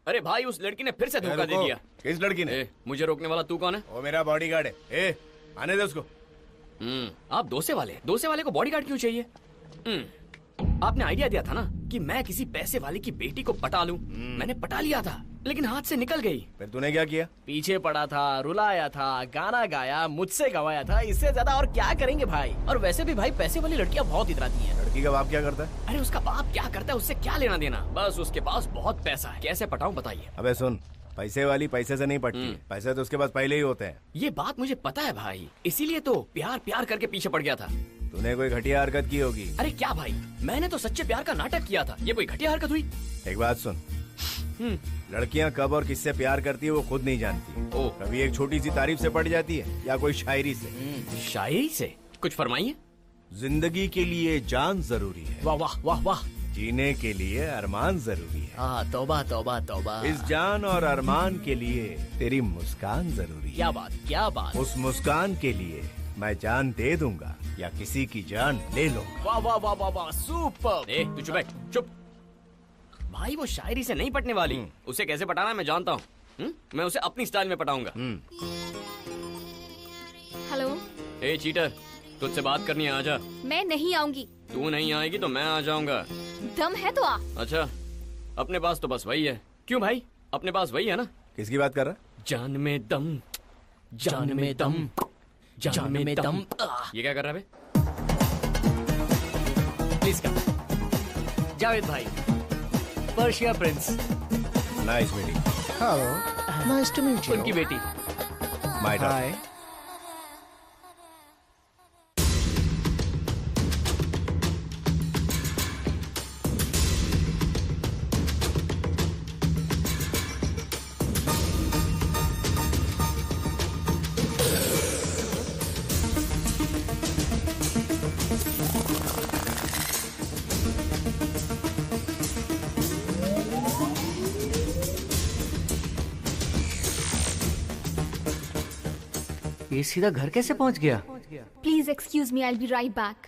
अरे भाई, उस लड़की ने फिर से धोखा दे दिया। किस लड़की ने? मुझे रोकने वाला तू कौन है? वो मेरा बॉडीगार्ड है। आने दे उसको। आप दोसे वाले को बॉडीगार्ड क्यों चाहिए? आपने आइडिया दिया था ना कि मैं किसी पैसे वाले की बेटी को पटा लूं। मैंने पटा लिया था, लेकिन हाथ से निकल गई। फिर तूने क्या किया? पीछे पड़ा था, रुलाया था, गाना गाया, मुझसे गवाया था। इससे ज्यादा और क्या करेंगे भाई? और वैसे भी भाई पैसे वाली लड़कियां बहुत इतराती हैं। लड़की का बाप क्या करता है? अरे उसका बाप क्या करता है उससे क्या लेना देना? बस उसके पास बहुत पैसा है। कैसे पटाऊं बताइए? अबे सुन, पैसे वाली पैसे से नहीं पटती। पैसे तो उसके पास पहले ही होते हैं। ये बात मुझे पता है भाई, इसीलिए तो प्यार करके पीछे पड़ गया था। तूने कोई घटिया हरकत की होगी। अरे क्या भाई, मैंने तो सच्चे प्यार का नाटक किया था। ये कोई घटिया हरकत हुई? एक बात सुन, लड़कियां कब और किससे प्यार करती है वो खुद नहीं जानती। कभी एक छोटी सी तारीफ से पट जाती है या कोई शायरी से। शायरी से? कुछ फरमाइए। जिंदगी के लिए जान जरूरी है। वाह वाह वाह वाह। जीने के लिए अरमान जरूरी है। तौबा तौबा तौबा। इस जान और अरमान के लिए तेरी मुस्कान जरूरी है। क्या बात, क्या बात। उस मुस्कान के लिए मैं जान दे दूंगा या किसी की जान ले लूंगा। वाह वाह वाह वाह वाह, सुपर। तू चुप बैठ, चुप। भाई वो शायरी से नहीं पटने वाली। उसे कैसे पटाना मैं जानता हूँ। मैं उसे अपनी स्टाइल में पटाऊंगा। हेलो। ए चीटर, तुझसे बात करनी है, आजा। मैं नहीं आऊंगी। तू नहीं आएगी तो मैं आ जाऊंगा। दम है तो आ। अच्छा, अपने पास तो बस वही है। क्यों भाई, अपने पास वही है ना? किसकी बात कर रहा? जान में दम, जान में दम, जान में दम। ये क्या कर रहा है? Please come. जावेद भाई, Persia prince. Nice meeting. Hello, nice to meet you. उनकी बेटी। My hi. ये सीधा घर कैसे पहुंच गया? here. Please excuse me, I'll be right back.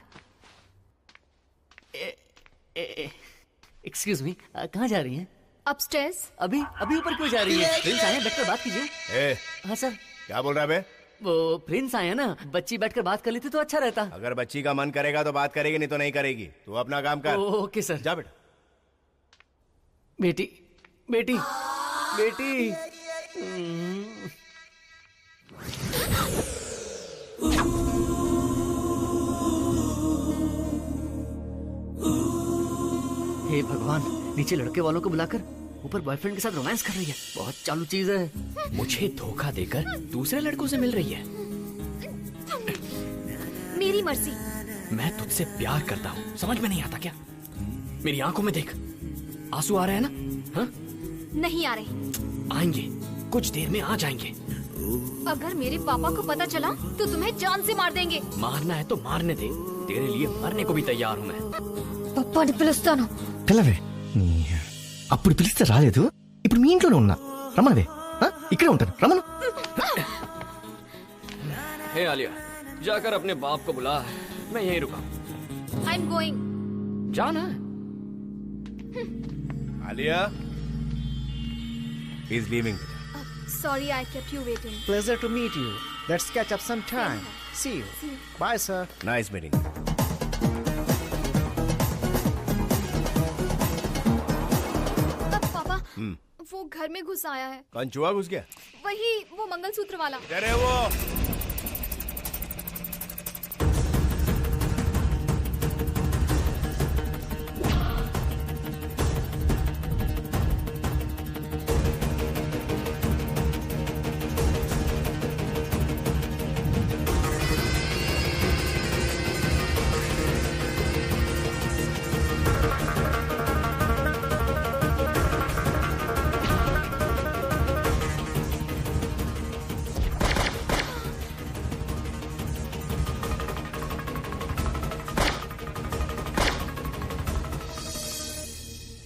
Excuse me, कहाँ जा रही हैं? Upstairs. अभी ऊपर क्यों जा रही है? प्रिंस आए हैं, बैठकर बात कीजिए। हाँ सर। क्या बोल रहा है बे? वो प्रिंस आए हैं ना, बच्ची बैठकर बात कर लेती तो अच्छा रहता। अगर बच्ची का मन करेगा तो बात करेगी, नहीं तो नहीं करेगी। तू अपना काम कर। Okay sir. जा बेटा। बेटी बेटी बेटी। हे भगवान, नीचे लड़के वालों को बुलाकर ऊपर बॉयफ्रेंड के साथ रोमांस कर रही है। बहुत चालू चीज है। मुझे धोखा देकर दूसरे लड़कों से मिल रही है। मेरी मर्जी। मैं तुझसे प्यार करता हूँ, समझ में नहीं आता क्या? मेरी आंखों में देख, आंसू आ रहे हैं ना? हाँ? नहीं आ रहे। आएंगे, कुछ देर में आ जाएंगे। अगर मेरे पापा को पता चला तो तुम्हें जान से मार देंगे। मारना है तो मारने दे, तेरे लिए मरने को भी तैयार हूँ मैं। పప్పాని పిలుస్తాను. పిల్లవే అప్పుడు పిలిస్తే రాలేదు, ఇప్పుడు మీ ఇంట్లోనే ఉన్నా. రమ్మనవే, ఇక్కడే ఉంటాను, రమ్మను. हे आलिया, जाकर अपने बाप को बुला, मैं यहीं रुका। I am going. जाना? Alia, he is leaving. Sorry, I kept you waiting. Pleasure to meet you. Let's catch up sometime. See you. Bye, sir. Nice meeting. वो घर में घुस आया है। कौन चूहा घुस गया? वही, वो मंगलसूत्र वाला। अरे वो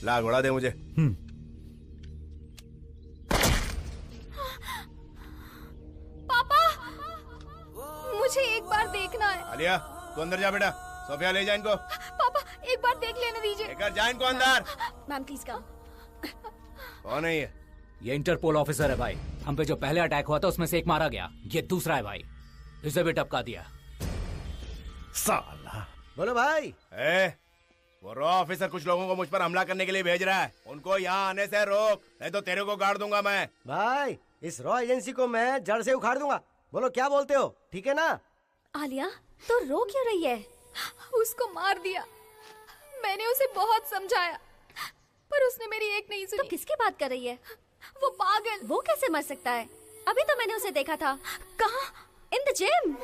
ला घोड़ा दे मुझे। पापा, मुझे एक बार देखना है। आलिया, तू अंदर जा बेटा, सोफिया ले जा इनको। पापा, एक बार देख लेने दीजिए। लेकर जा इनको अंदर। Ma'am please come. कौन है ये? ये इंटरपोल ऑफिसर है भाई। हम पे जो पहले अटैक हुआ था उसमें से एक मारा गया, ये दूसरा है भाई। इसे भी टपका दिया। साला। बोलो भाई। वो रॉ ऑफिसर कुछ लोगों को मुझ पर हमला करने के लिए भेज रहा है। उनको यहाँ आने से रोक, नहीं तो तेरे को गाड़ दूंगा मैं। भाई, इस रॉ एजेंसी को मैं जड़ से उखाड़ दूंगा। बोलो क्या बोलते हो, ठीक है ना? आलिया, तो रो क्यों रही है? उसको मार दिया। मैंने उसे बहुत समझाया, पर उसने मेरी एक नहीं सुनी। तो किसकी बात कर रही है? वो पागल। वो कैसे मर सकता है? अभी तो मैंने उसे देखा था। कहाँ? In the gym.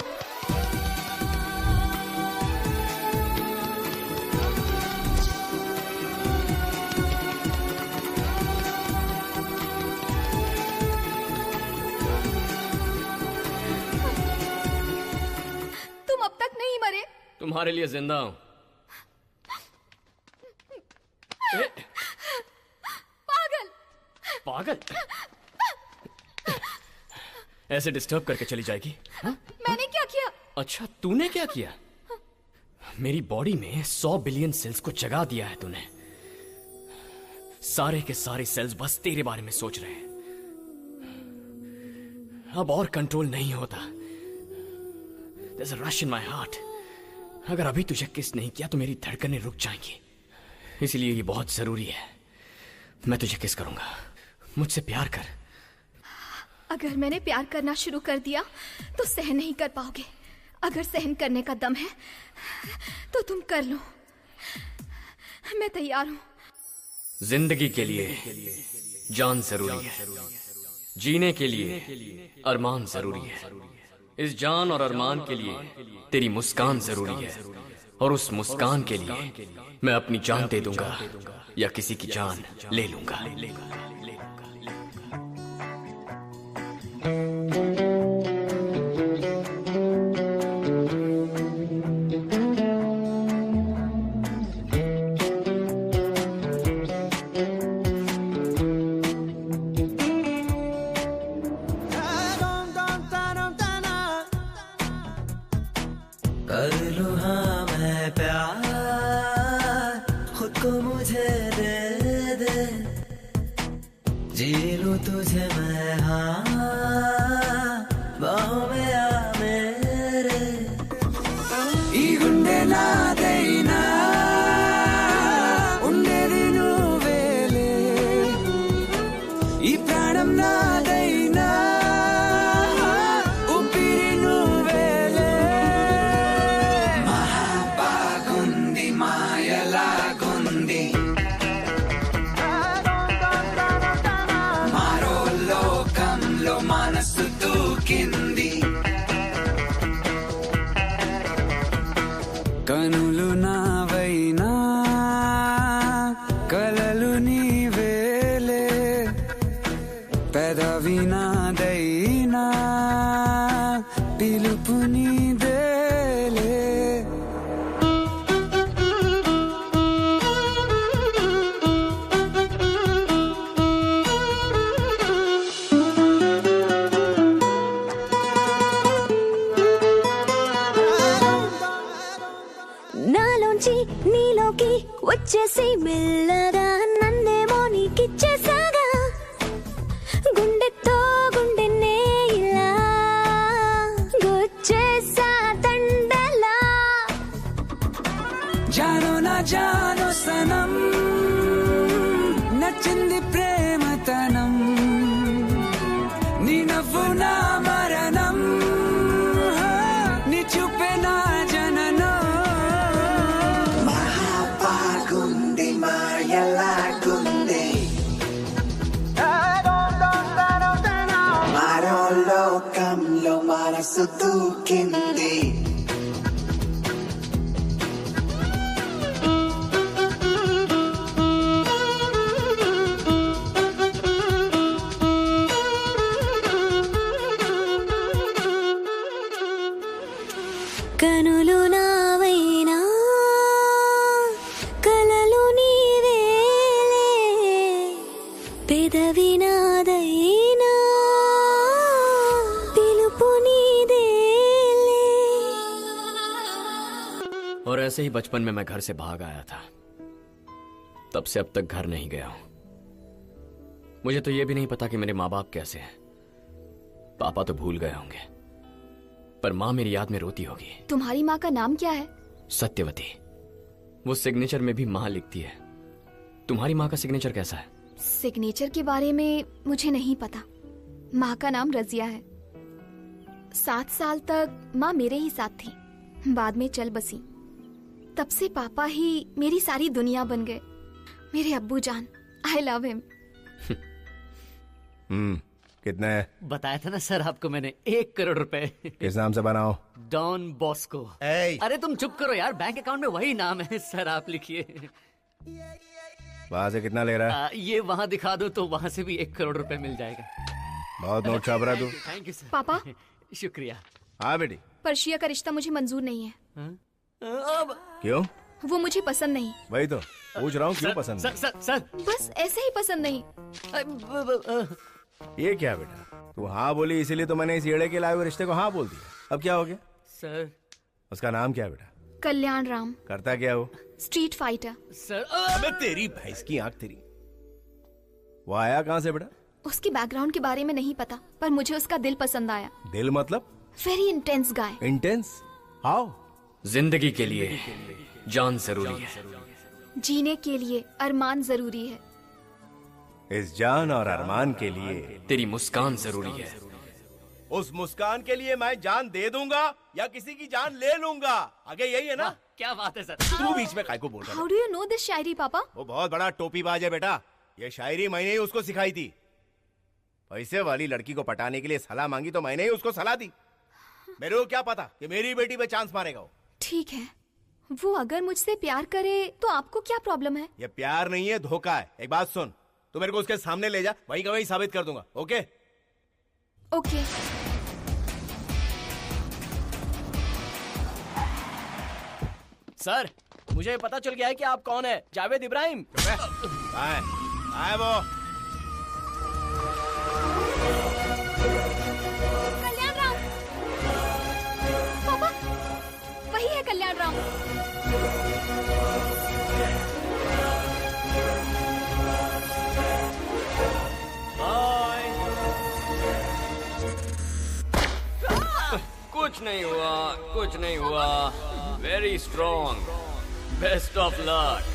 तुम अब तक नहीं मरे। तुम्हारे लिए जिंदा हूं। पागल। पागल? ऐसे डिस्टर्ब करके चली जाएगी? मैंने क्या किया? अच्छा, तूने क्या किया? मेरी बॉडी में 100 बिलियन सेल्स को जगा दिया है तूने। सारे के सारे सेल्स बस तेरे बारे में सोच रहे हैं। अब और कंट्रोल नहीं होता। There's a rush in my heart. अगर अभी तुझे किस नहीं किया तो मेरी धड़कनें रुक जाएंगी। इसलिए ये बहुत जरूरी है। मैं तुझे किस करूंगा। मुझसे प्यार कर। अगर मैंने प्यार करना शुरू कर दिया तो सहन नहीं कर पाओगे। अगर सहन करने का दम है तो तुम कर लो। मैं तैयार हूं। जिंदगी के लिए जान जरूरी है, जीने के लिए अरमान जरूरी है। इस जान और अरमान के लिए तेरी मुस्कान जरूरी है, और उस मुस्कान के लिए मैं अपनी जान दे दूंगा या किसी की जान ले लूंगा। को मुझे दे दे, जी लूं तुझे मैं, हाँ बाहों में आ मेरे, ई गुंडे नादैना उन्नेरी नुवेले, ई प्राणम नादैना उपिरी नुवेले, महाबागुंदी मायलागुंदी, मारो लोकंलो మనసు దూకింది, కనులు నావైనా కలలు నీవేలే, పెదవి నాదైనా పిలుపు నీదేలే. నాలోంచి నీలోకి వచ్చేసి మెల్లగా నన్నేమో నీకిచ్చేసాగా, గుండెతో గుండెనే ఇలా గుచ్చేసా దండలా. జానో నా జానో సనం, నచ్చింది ప్రేమతనం, నీ నవ్వు నా మరణం, నీ చూపే నా జననం, మహాబాగుంది మాయలాగుంది, మరో లోకంలో మనసు దూకింది. కనులు నావైనా కలలు నీవేలే, పెదవి నాదైనా పిలుపు నీదేలే. और ऐसे ही बचपन में मैं घर से भाग आया था, तब से अब तक घर नहीं गया हूं. मुझे तो यह भी नहीं पता कि मेरे माँ बाप कैसे हैं. पापा तो भूल गए होंगे, पर माँ मेरी याद में रोती होगी. तुम्हारी माँ का नाम क्या है? सत्यवती. वो सिग्नेचर में भी माँ लिखती है. तुम्हारी माँ का सिग्नेचर कैसा है? सिग्नेचर के बारे में मुझे नहीं पता. माँ का नाम रजिया है. 7 साल तक माँ मेरे ही साथ थी, बाद में चल बसी. तब से पापा ही मेरी सारी दुनिया बन गए. मेरे अब्बू जान, आई लव हिम. कितने है? बताया था ना सर आपको मैंने, 1 करोड़ रुपए. किस नाम से बनाओ? Don Bosco. अरे तुम चुप करो यार, बैंक अकाउंट में वही नाम है सर, आप लिखिए. वहां से कितना ले रहा है? ये वहाँ दिखा दो तो वहाँ से भी 1 करोड़ रुपए मिल जाएगा. बहुत नोट छाप रहा तू. Thank you sir. पापा. शुक्रिया. हाँ बेटी. पर्शिया का रिश्ता मुझे मंजूर नहीं है. क्यों? वो मुझे पसंद नहीं. वही तो पूछ रहा हूँ, क्यों पसंद नहीं? सर बस ऐसे ही पसंद नहीं. ये क्या बेटा, तू हाँ बोली इसीलिए तो मैंने इस येड़े के लाए हुए रिश्ते को हाँ बोल दिया. अब क्या हो गया? सर उसका नाम क्या है बेटा? कल्याण राम. करता क्या वो? Street fighter. सर अबे तेरी भैंस की आंख तेरी. वो आया कहाँ से बेटा? उसकी बैकग्राउंड के बारे में नहीं पता, पर मुझे उसका दिल पसंद आया. दिल मतलब? Very intense guy. Intense? How? जिंदगी के लिए जान जरूरी है, जीने के लिए अरमान जरूरी है. इस जान और अरमान के लिए तेरी मुस्कान जरूरी है. उस मुस्कान के लिए मैं जान दे दूंगा या किसी की जान ले लूंगा. आगे यही है ना? क्या बात है सर. तू बीच में काय को बोल रहा है? How do you know this शायरी पापा? वो बहुत बड़ा टोपीबाज है बेटा. ये शायरी मैंने ही उसको सिखाई थी. पैसे वाली लड़की को पटाने के लिए सलाह मांगी तो मैंने ही उसको सलाह दी. मेरे को क्या पता कि मेरी बेटी पे चांस मारेगा वो. ठीक है, वो अगर मुझसे प्यार करे तो आपको क्या प्रॉब्लम है? ये प्यार नहीं है, धोखा है. एक बात सुन, तू मेरे को उसके सामने ले जा, वहीं का वहीं साबित कर दूंगा. ओके? ओके. सर मुझे पता चल गया है कि आप कौन है. जावेद इब्राहिम. आए वो. कल्याण राम. पापा, वही है कल्याण राम. कुछ नहीं हुआ, कुछ नहीं हुआ। Very strong, best of luck.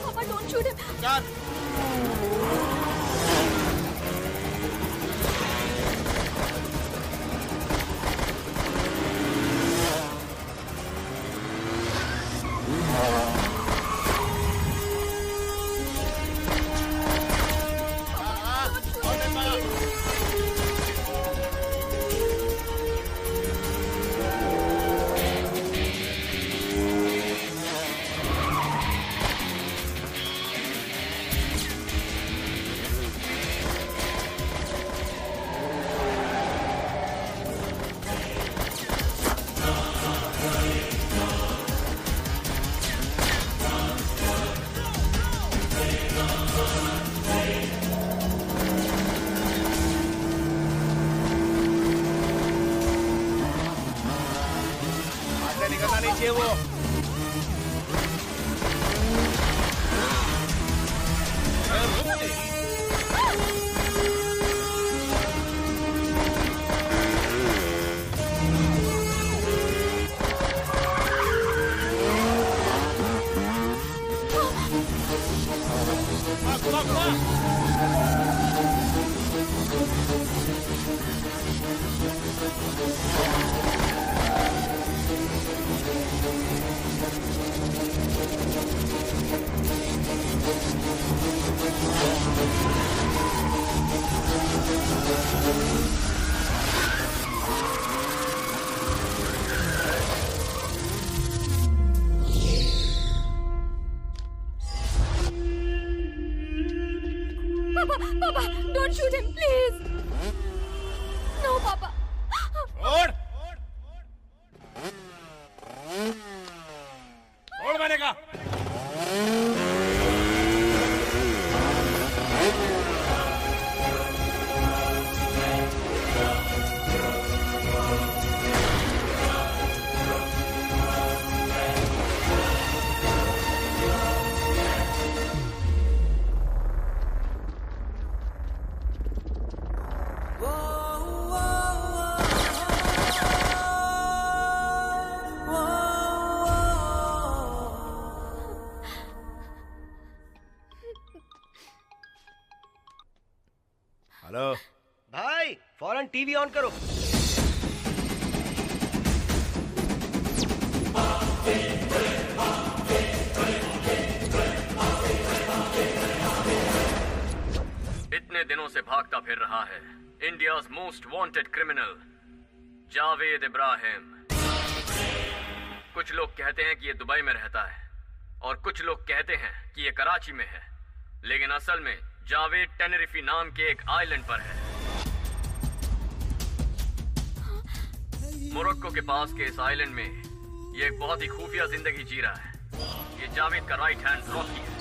पापा डोंट शूट हिम। निकलना नहीं चाहिए वो। Papa, don't shoot him, please. No, Papa. छोड़ मैंने कहा। हेलो भाई, फौरन टीवी ऑन करो। इतने दिनों से भागता फिर रहा है India's most wanted criminal Javed Ibrahim. कुछ लोग कहते हैं कि ये दुबई में रहता है और कुछ लोग कहते हैं कि ये कराची में है, लेकिन असल में जावेद टेनेरिफी नाम के एक आइलैंड पर है। मोरक्को के पास के इस आइलैंड में ये एक बहुत ही खुफिया जिंदगी जी रहा है। ये जावेद का राइट हैंड रॉकी है,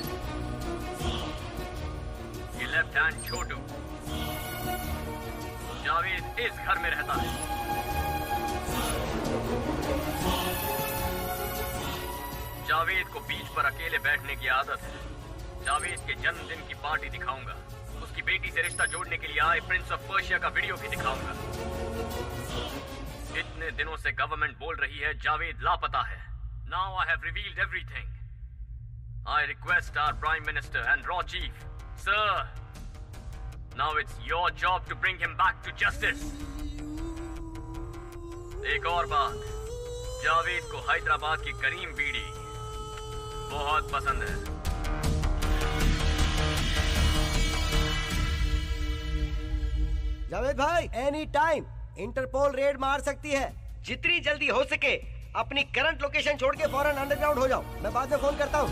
ये लेफ्ट हैंड छोटू। जावेद इस घर में रहता है। जावेद को बीच पर अकेले बैठने की आदत है। जावेद के जन्मदिन की पार्टी दिखाऊंगा। उसकी बेटी से रिश्ता जोड़ने के लिए आए प्रिंस ऑफ पर्शिया का वीडियो भी दिखाऊंगा। इतने दिनों से गवर्नमेंट बोल रही है जावेद लापता है। Now I have revealed everything. I request our prime minister and रॉ chief, sir, now it's your job to bring him back to justice. एक और बात, जावेद को हैदराबाद की करीम बीड़ी बहुत पसंद है। जावेद भाई, एनी टाइम इंटरपोल रेड मार सकती है। जितनी जल्दी हो सके अपनी करंट लोकेशन छोड़ के फौरन अंडरग्राउंड हो जाओ। मैं बाद में फोन करता हूँ।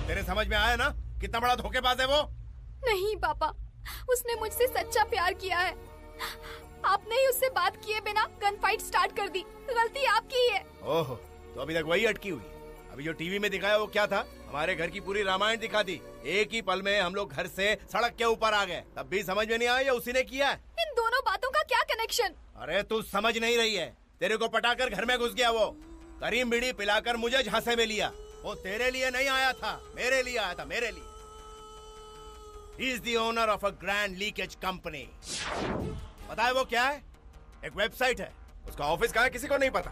तेरे समझ में आया ना कितना बड़ा धोखेबाज है वो? नहीं पापा, उसने मुझसे सच्चा प्यार किया है। आपने ही उससे बात किए बिना गन फाइट स्टार्ट कर दी। गलती आपकी ही है। ओहो, तो अभी तक वही अटकी हुई है। अभी जो टीवी में दिखाया वो क्या था? हमारे घर की पूरी रामायण दिखा दी। एक ही पल में हम लोग घर से सड़क के ऊपर आ गए। तब भी समझ में नहीं आया उसी ने किया है। इन दोनों बातों का क्या कनेक्शन? अरे तू समझ नहीं रही है। तेरे को पटाकर घर में घुस गया वो। करीम बीड़ी पिलाकर मुझे झांसे में लिया। वो तेरे लिए नहीं आया था, मेरे लिए आया था, मेरे लिए। He is the owner of a grand leakage company. पता है वो क्या है? एक वेबसाइट है। उसका ऑफिस कहाँ है किसी को नहीं पता।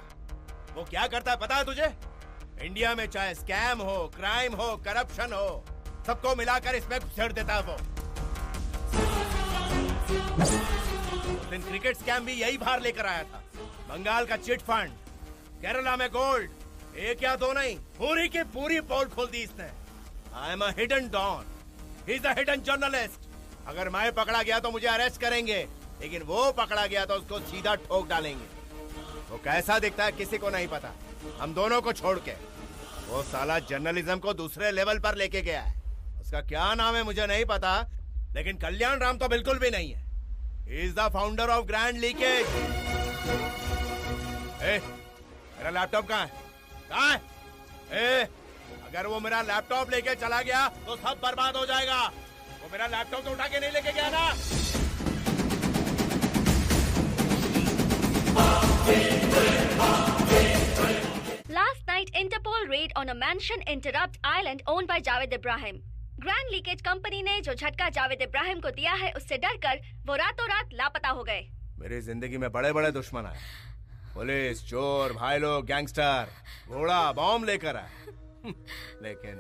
वो क्या करता है पता है तुझे? इंडिया में चाहे स्कैम हो, क्राइम हो, करप्शन हो, सबको मिलाकर इसमें घुसेड़ देता है वो। उस दिन क्रिकेट स्कैम भी यही बाहर लेकर आया था। बंगाल का चिट फंड, केरला में गोल्ड, एक या दो नहीं, पूरी की पूरी पोल खोल दी इसने। I am a hidden don, he is a hidden journalist. अगर मैं पकड़ा गया तो मुझे अरेस्ट करेंगे, लेकिन वो पकड़ा गया तो उसको सीधा ठोक डालेंगे। वो कैसा दिखता है किसी को नहीं पता, हम दोनों को छोड़ के। वो साला जर्नलिज्म को दूसरे लेवल पर लेके गया है। उसका क्या नाम है मुझे नहीं पता, लेकिन कल्याण राम तो बिल्कुल भी नहीं है। He is the founder of grand leakage. मेरा लैपटॉप कहाँ है? कहाँ है? अगर वो मेरा लैपटॉप लेके चला गया तो सब बर्बाद हो जाएगा। वो मेरा लैपटॉप तो उठा के नहीं लेके गया ना। Last night, Interpol raid on a mansion in Interrupt Island owned by Javed Ibrahim. Grand leakage company ने जो झटका जावेद इब्राहिम को दिया है, उससे डरकर वो रातों रात लापता हो गए। मेरी जिंदगी में बड़े बड़े दुश्मन आए, पुलिस, चोर, भाई लोग, गैंगस्टर, घोड़ा, बॉम्ब लेकर आए। लेकिन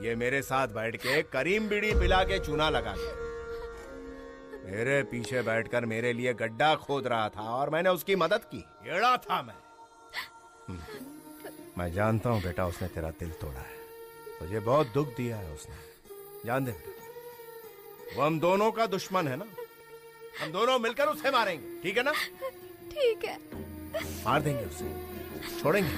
ये मेरे साथ बैठ के करीम बीड़ी पिला के चूना लगा गया। मेरे पीछे बैठकर मेरे लिए गड्ढा खोद रहा था और मैंने उसकी मदद की। एड़ा था मैं जानता हूँ बेटा, उसने तेरा दिल तोड़ा है, तुझे बहुत दुख दिया है उसने। जान दे, वो हम दोनों का दुश्मन है ना, हम दोनों मिलकर उसे मारेंगे, ठीक है ना? ठीक है, मार देंगे उसे, छोड़ेंगे।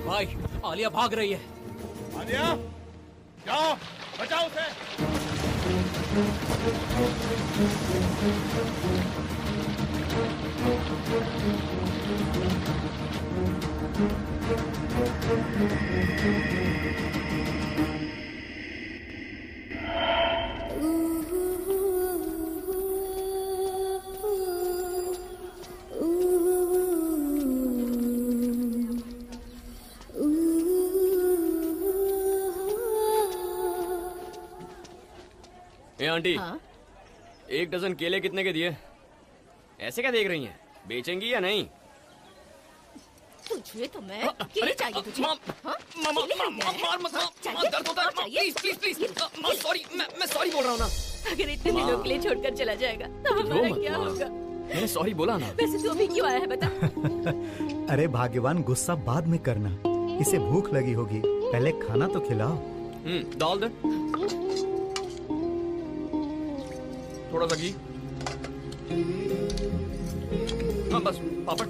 भाई, आलिया भाग रही है। आलिया, जाओ, बचाओ उसे। आंटी, एक डजन केले कितने के दिए? ऐसे क्या देख रही हैं? बेचेंगी या नहीं? तुझे तो मैं केले चाहिए तुझे? मैं सॉरी बोल रहा हूँ ना। अगर इतने दिनों के लिए छोड़कर चला जाएगा तो हमारा क्या होगा? मैंने सॉरी बोला ना। वैसे तू अभी क्यों आया है बता? अरे भाग्यवान, गुस्सा बाद में करना, इसे भूख लगी होगी, पहले खाना तो खिलाओ। डाल दे थोड़ा सा घी। हाँ बस, पापड़।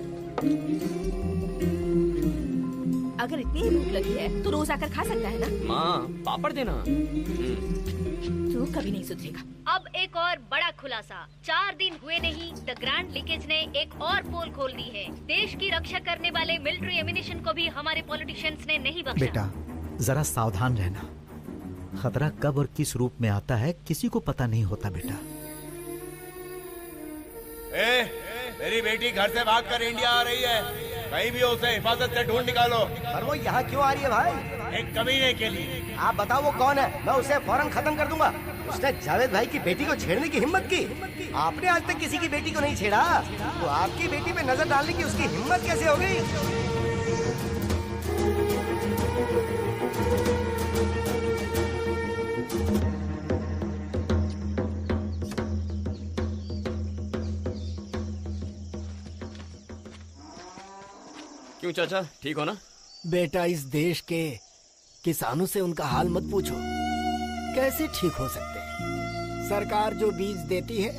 अगर इतनी ही भूख लगी है तो रोज आकर खा सकता है ना? माँ, पापड़ देना। तू कभी नहीं सुधरेगा। अब एक और बड़ा खुलासा। 4 दिन हुए नहीं, द ग्रैंड लीकेज ने एक और पोल खोल दी है। देश की रक्षा करने वाले मिलिट्री एमिनेशन को भी हमारे पॉलिटिशियंस ने नहीं बख्शा। बेटा, जरा सावधान रहना, खतरा कब और किस रूप में आता है किसी को पता नहीं होता बेटा। मेरी बेटी घर से भागकर इंडिया आ रही है, कहीं भी उसे हिफाजत से ढूंढ निकालो। पर वो यहाँ क्यों आ रही है भाई? एक कमीने के लिए। आप बताओ वो कौन है, मैं उसे फौरन खत्म कर दूंगा। उसने जावेद भाई की बेटी को छेड़ने की हिम्मत की। आपने आज तक किसी की बेटी को नहीं छेड़ा, तो आपकी बेटी पे नजर डालने की उसकी हिम्मत कैसे हो गई? क्यों चाचा, ठीक हो ना? बेटा, इस देश के किसानों से उनका हाल मत पूछो। कैसे ठीक हो सकते हैं? सरकार जो बीज देती है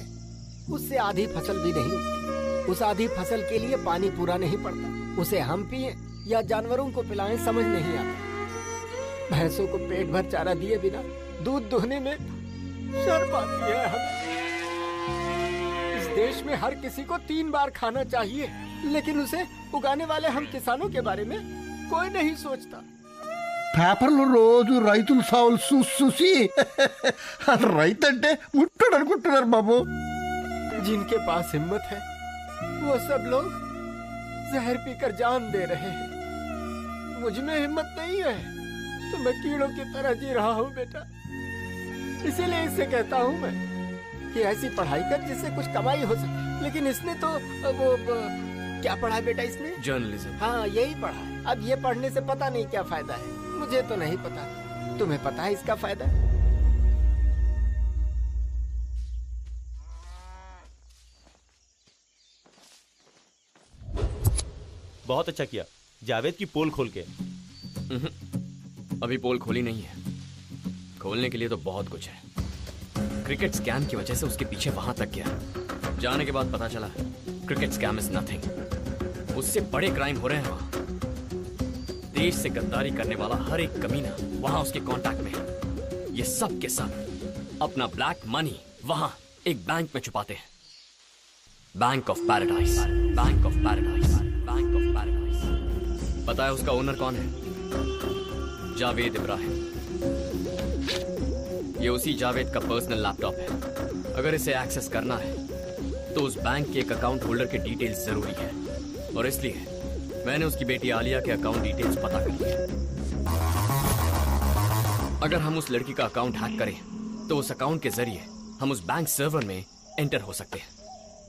उससे आधी फसल भी नहीं उगती। उस आधी फसल के लिए पानी पूरा नहीं पड़ता। उसे हम पिए या जानवरों को पिलाएं समझ नहीं आता। भैंसों को पेट भर चारा दिए बिना दूध दोहने में शर्म आती है हमें। इस देश में हर किसी को 3 बार खाना चाहिए, लेकिन उसे उगाने वाले हम किसानों के बारे में कोई नहीं सोचता। పేపర్లో రోజు రైతుల సావులు చూసి రైతంటే ముట్టడు అనుకుంటున్నారు బాబు। जिनके पास हिम्मत है वो सब लोग जहर पीकर जान दे रहे हैं। मुझ में हिम्मत नहीं है तो मैं कीड़ों की तरह जी रहा हूँ बेटा। इसीलिए इससे कहता हूँ मैं कि ऐसी पढ़ाई कर जिससे कुछ कमाई हो सके। लेकिन इसने तो वो क्या पढ़ा बेटा इसने? जर्नलिज्म। हाँ यही पढ़ा है। अब ये पढ़ने से पता नहीं क्या फायदा है। मुझे तो नहीं पता, तुम्हें पता है इसका फायदा? बहुत अच्छा किया जावेद की पोल खोल के। अभी पोल खोली नहीं है, खोलने के लिए तो बहुत कुछ है। क्रिकेट स्कैम की वजह से उसके पीछे वहां तक गया। जाने के बाद पता चला क्रिकेट स्कैम इज नथिंग। उससे बड़े क्राइम हो रहे हैं वहां। देश से गद्दारी करने वाला हर एक कमीना वहां उसके कांटेक्ट में है। ये सब के सब अपना ब्लैक मनी वहां एक बैंक में छुपाते हैं। Bank of paradise, bank of paradise, bank of paradise. पता है उसका ओनर कौन है? जावेद इब्राहिम। ये उसी जावेद का पर्सनल लैपटॉप है। अगर इसे एक्सेस करना है तो उस बैंक के एक अकाउंट होल्डर के डिटेल्स जरूरी है, और इसलिए मैंने उसकी बेटी आलिया के अकाउंट डिटेल्स पता कर लिए। अगर हम उस लड़की का अकाउंट हैक करें तो उस अकाउंट के जरिए हम उस बैंक सर्वर में एंटर हो सकते हैं।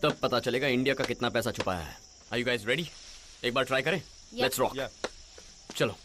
तब पता चलेगा इंडिया का कितना पैसा छुपाया है। Are you guys ready? एक बार ट्राई करें। Let's rock. चलो।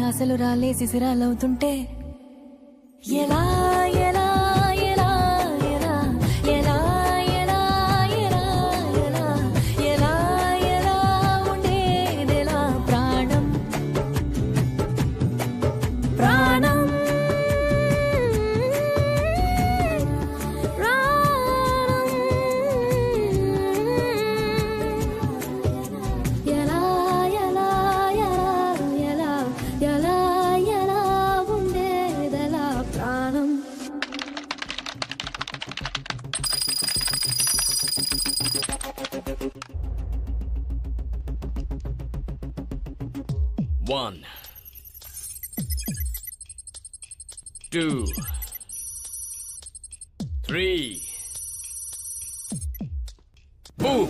ఆశలు రాలే సిసిరాలవుతుంటే ఎలా ఎలా ఎలా ఎలా ఎలా ఎలా ఎలా ఎలా ఎలా ఎలా ఉండేదెలా ప్రాణం ప్రాణం 1 2 3 Boom!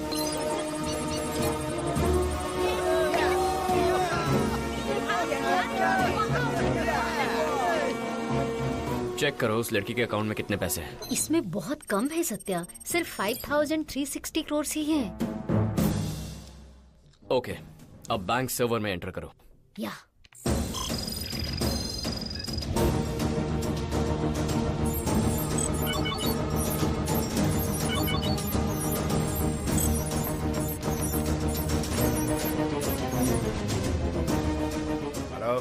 चेक करो उस लड़की के अकाउंट में कितने पैसे हैं। इसमें बहुत कम है सत्या, सिर्फ 5360 करोड़ ही हैं। ओके, अब बैंक सर्वर में एंटर करो। या Hello?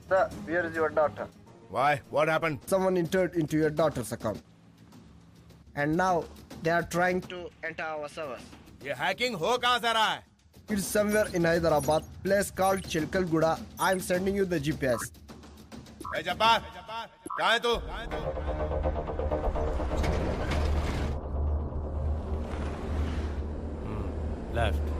Sir, where is your daughter? Why? What happened? Someone entered into your daughter's account. And now they are trying to enter our servers. ये हैकिंग हो कहाँ से रहा है? It's somewhere in Hyderabad, place called Chilkalguda. I'm sending you the GPS. Hey Jabbar, कहाँ है तू? Left.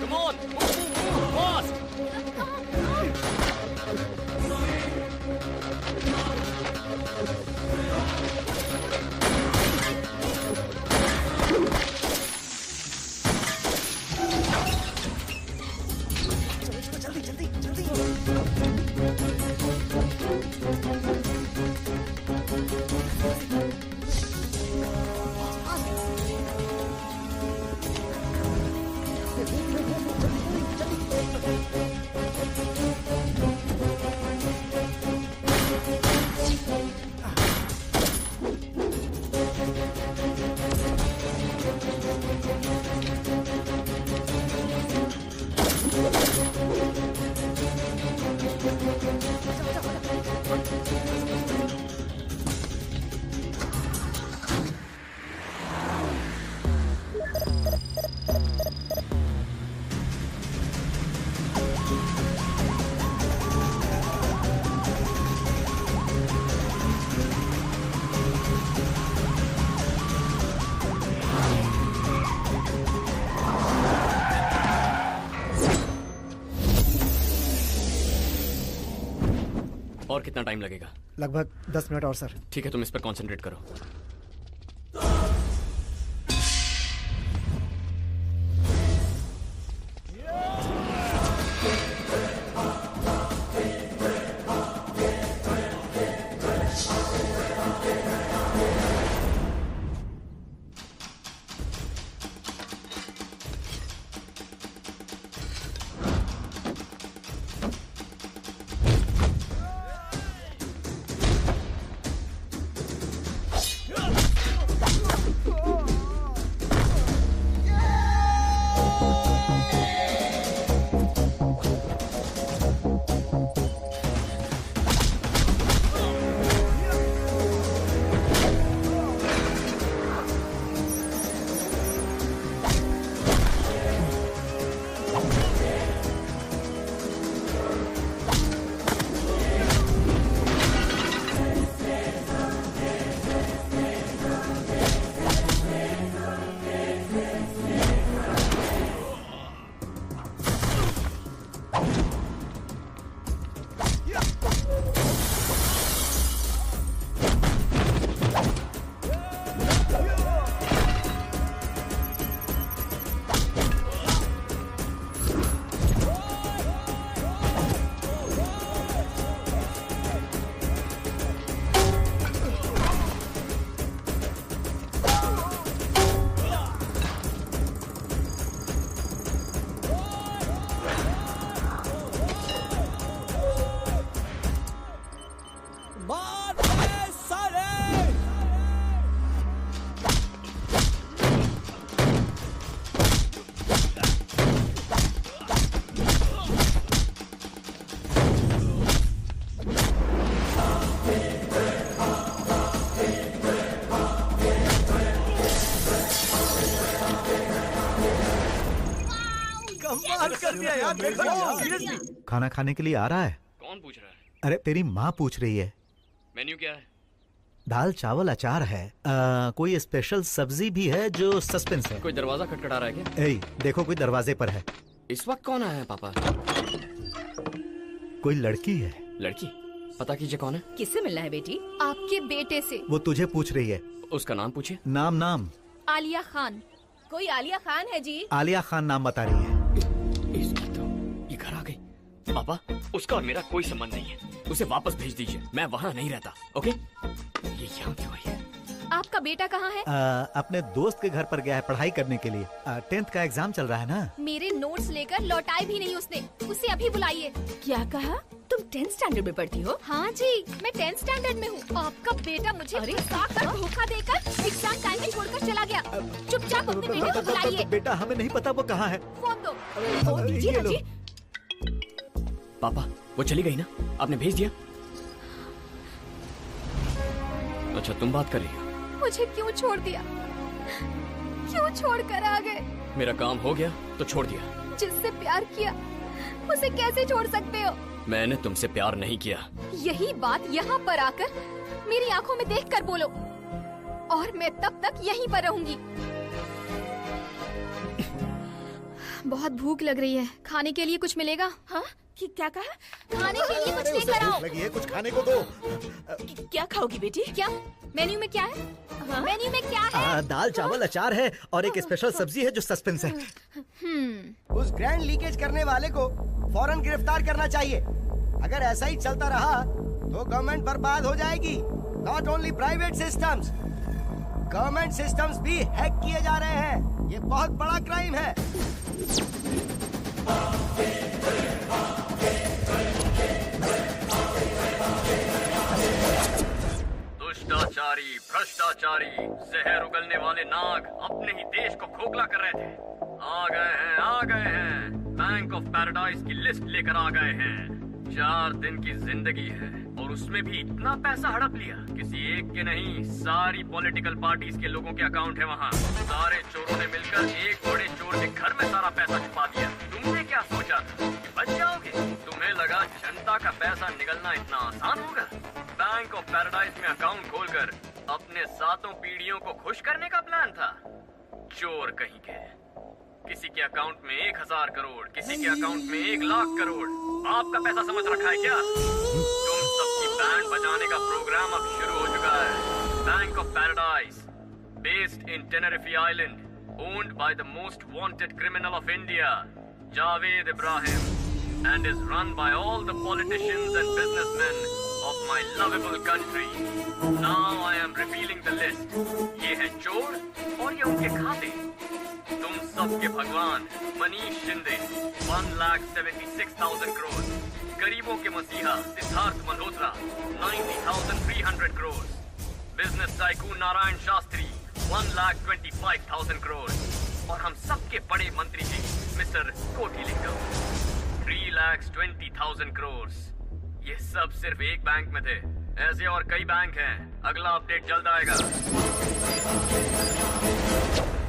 Come on, move fast. और कितना टाइम लगेगा? लगभग 10 मिनट और सर। ठीक है, तुम इस पर कंसंट्रेट करो। हद कर दिया यार, सीरियसली। खाना खाने के लिए आ रहा है? कौन पूछ रहा है? अरे तेरी माँ पूछ रही है। मेन्यू क्या है? दाल चावल अचार है। कोई स्पेशल सब्जी भी है जो सस्पेंस है। कोई दरवाजा खटखटा रहा है क्या? ए, देखो कोई दरवाजे पर है। इस वक्त कौन आया है पापा? कोई लड़की है। लड़की? पता कीजिए कौन है। किससे मिलना है बेटी? आपके बेटे से। वो तुझे पूछ रही है। उसका नाम पूछिए। नाम आलिया खान। कोई आलिया खान है जी? आलिया खान नाम बता रही है। इसकी तो ये घर आ गई। पापा, उसका और मेरा कोई संबंध नहीं है। उसे वापस भेज दीजिए, मैं वहाँ नहीं रहता। ओके? ये यहाँ क्यों आई है? आपका बेटा कहाँ है? अपने दोस्त के घर पर गया है पढ़ाई करने के लिए। 10th का एग्जाम चल रहा है ना। मेरे नोट्स लेकर लौटाए भी नहीं उसने। उसे अभी बुलाइए। क्या कहा? तुम 10th स्टैंडर्ड में पढ़ती हो? हाँ जी, मैं 10th स्टैंडर्ड में हूँ। आपका बेटा मुझे फंसाकर धोखा देकर एग्जाम टाइम में छोड़कर चला गया। चुपचाप अपने बेटे को बुलाइए। बेटा हमें नहीं पता वो कहाँ है। फोन दो। फोन दीजिए ना जी। पापा, वो चली गई ना? आपने भेज दिया? अच्छा, तुम बात कर रही हो। मुझे क्यों छोड़ दिया? क्यों छोड़ कर आ गए? मेरा काम हो गया तो छोड़ दिया। जिससे प्यार किया उसे कैसे छोड़ सकते हो? मैंने तुमसे प्यार नहीं किया। यही बात यहाँ पर आकर मेरी आंखों में देखकर बोलो, और मैं तब तक यहीं पर रहूंगी। बहुत भूख लग रही है, खाने के लिए कुछ मिलेगा? हाँ? क्या कहा? खाने के लिए कुछ लेकर आओ। लगी है, कुछ खाने को दो। क्या खाओगी बेटी? क्या मेन्यू में क्या है? हाँ? मेन्यू में क्या है? दाल चावल अचार है और एक स्पेशल सब्जी है जो सस्पेंस है। उस ग्रैंड लीकेज करने वाले को फौरन गिरफ्तार करना चाहिए। अगर ऐसा ही चलता रहा तो गवर्नमेंट बर्बाद हो जाएगी। Not only private systems, government systems भी हैक किए जा रहे हैं। ये बहुत बड़ा क्राइम है। दुष्टाचारी, भ्रष्टाचारी, जहर उगलने वाले नाग अपने ही देश को खोखला कर रहे थे। आ गए हैं। बैंक ऑफ पैराडाइज की लिस्ट लेकर आ गए हैं। 4 दिन की जिंदगी है और उसमें भी इतना पैसा हड़प लिया। किसी एक के नहीं, सारी पॉलिटिकल पार्टीज के लोगों के अकाउंट है वहाँ। सारे चोरों ने मिलकर एक बड़े चोर के घर में सारा पैसा छुपा दिया। तुमने क्या सोचा था कि बच जाओगे? तुम्हें लगा जनता का पैसा निकलना इतना आसान होगा? बैंक ऑफ पैराडाइज में अकाउंट खोलकर अपने 7 पीढ़ियों को खुश करने का प्लान था। चोर कहीं के। किसी के अकाउंट में 1000 करोड़, किसी के अकाउंट में 1 लाख करोड़। आपका पैसा समझ रखा है क्या? तुम सबकी बैंड बजाने का प्रोग्राम अब शुरू हो चुका है। Bank of paradise, based in Tenerife island, owned by the most wanted criminal of India, Javed Ibrahim, and is run by all the politicians and businessmen of my lovable country. Now I am revealing the list. ये है चोर और ये उनके खाते। तुम सबके भगवान मनीष शिंदे 1,76,000 करोड़, गरीबों के मसीहा सिद्धार्थ मल्होत्रा 90,300 करोड़, बिजनेस टाइकून नारायण शास्त्री 1,25,000 करोड़, और हम सबके बड़े मंत्री जी मिस्टर कोटिलिंगम 3,20,000 करोड़। ये सब सिर्फ एक बैंक में थे। ऐसे और कई बैंक हैं। अगला अपडेट जल्द आएगा।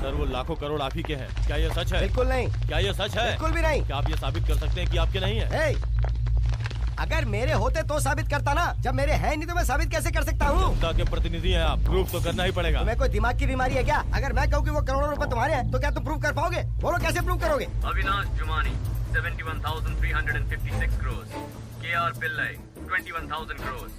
सर, वो लाखों करोड़ आप ही के हैं। क्या ये सच है? बिल्कुल नहीं। क्या ये सच है? बिल्कुल भी नहीं। क्या आप ये साबित कर सकते हैं कि आपके नहीं है? अगर मेरे होते तो साबित करता ना, जब मेरे है नहीं तो मैं साबित कैसे कर सकता हूँ? जनता के प्रतिनिधि हैं आप, प्रूफ तो करना ही पड़ेगा। तुम्हें कोई दिमाग की बीमारी है क्या? अगर मैं कहूँ कि वो करोड़ों रुपए तुम्हारे हैं तो क्या तुम प्रूव कर पाओगे? बोलो कैसे प्रूव करोगे? Avinash Jumani 71,356 crore, KR Pillai 21,000 crores,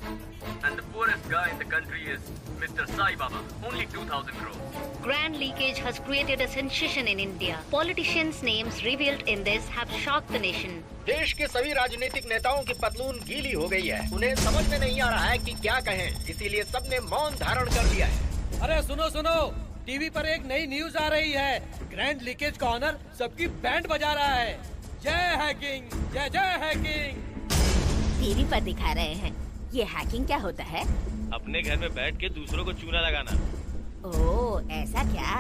and the poorest guy in the country is Mr. Sai Baba, only 2,000 crores. Grand leakage has created a sensation in India. Politicians' names revealed in this have shocked the nation. देश के सभी राजनीतिक नेताओं की पतलून गीली हो गई है। उन्हें समझ में नहीं आ रहा है कि क्या कहें, इसीलिए सबने मौन धारण कर लिया है। अरे सुनो सुनो, टीवी पर एक नई न्यूज आ रही है। ग्रैंड लीकेज का ऑनर सबकी बैंड बजा रहा है। जय हैकिंग, जय जय हैकिंग। टीवी पर दिखा रहे हैं। ये हैकिंग क्या होता है? अपने घर में बैठ के दूसरों को चूना लगाना। ओह, ऐसा क्या?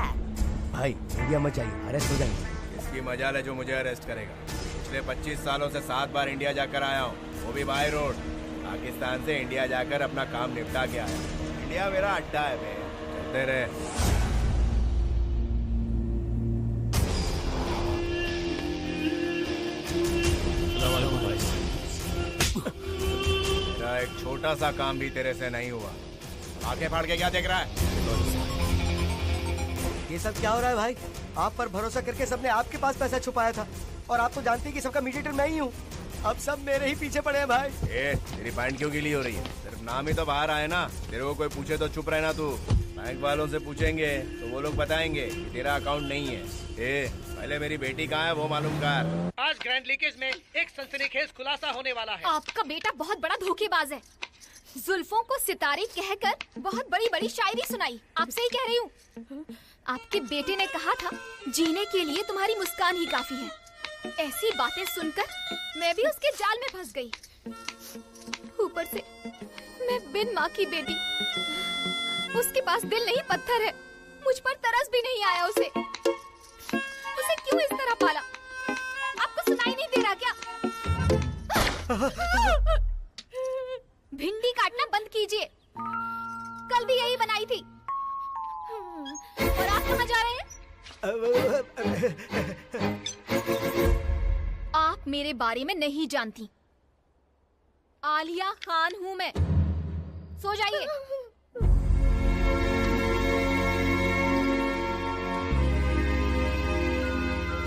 भाई इंडिया मत जाइए, अरेस्ट हो जाएंगे। इसकी मजाल है जो मुझे अरेस्ट करेगा। पिछले 25 सालों से 7 बार इंडिया जाकर आया हूँ, वो भी बाय रोड। पाकिस्तान से इंडिया जाकर अपना काम निपटा के आया। इंडिया मेरा अड्डा है बे, चलते रहे। छोटा सा काम भी तेरे से नहीं हुआ। आंखें फाड़ के क्या देख रहा है? ये सब क्या हो रहा है भाई? आप पर भरोसा करके सबने आपके पास पैसा छुपाया था और आप तो जानते हैं कि सबका मीडिएटर मैं ही हूँ। अब सब मेरे ही पीछे पड़े हैं भाई। तेरी पैंट क्यों गीली हो रही है? सिर्फ नाम ही तो बाहर आए ना। तेरे को कोई पूछे तो चुप रहना तू। बैंक वालों से पूछेंगे तो वो लोग बताएंगे कि तेरा अकाउंट नहीं है। पहले मेरी बेटी कहाँ है वो मालूम कर। आज ग्रैंड लीकेज में एक सनसनीखेज खुलासा होने वाला है। आपका बेटा बहुत बड़ा धोखेबाज है। जुल्फों को सितारे कहकर बहुत बड़ी बड़ी शायरी सुनाई। आपसे ही कह रही हूँ। आपके बेटे ने कहा था जीने के लिए तुम्हारी मुस्कान ही काफी है। ऐसी बातें सुनकर मैं भी उसके जाल में फंस गई। ऊपर से मैं बिन माँ की बेटी। उसके पास दिल नहीं पत्थर है। मुझ पर तरस भी नहीं आया उसे क्यों इस तरह पाला? आपको सुनाई नहीं दे रहा क्या? भिंडी काटना बंद कीजिए। कल भी यही बनाई थी। और आप कहाँ जा रहे हैं? आप मेरे बारे में नहीं जानती। आलिया खान हूँ मैं। सो जाइए।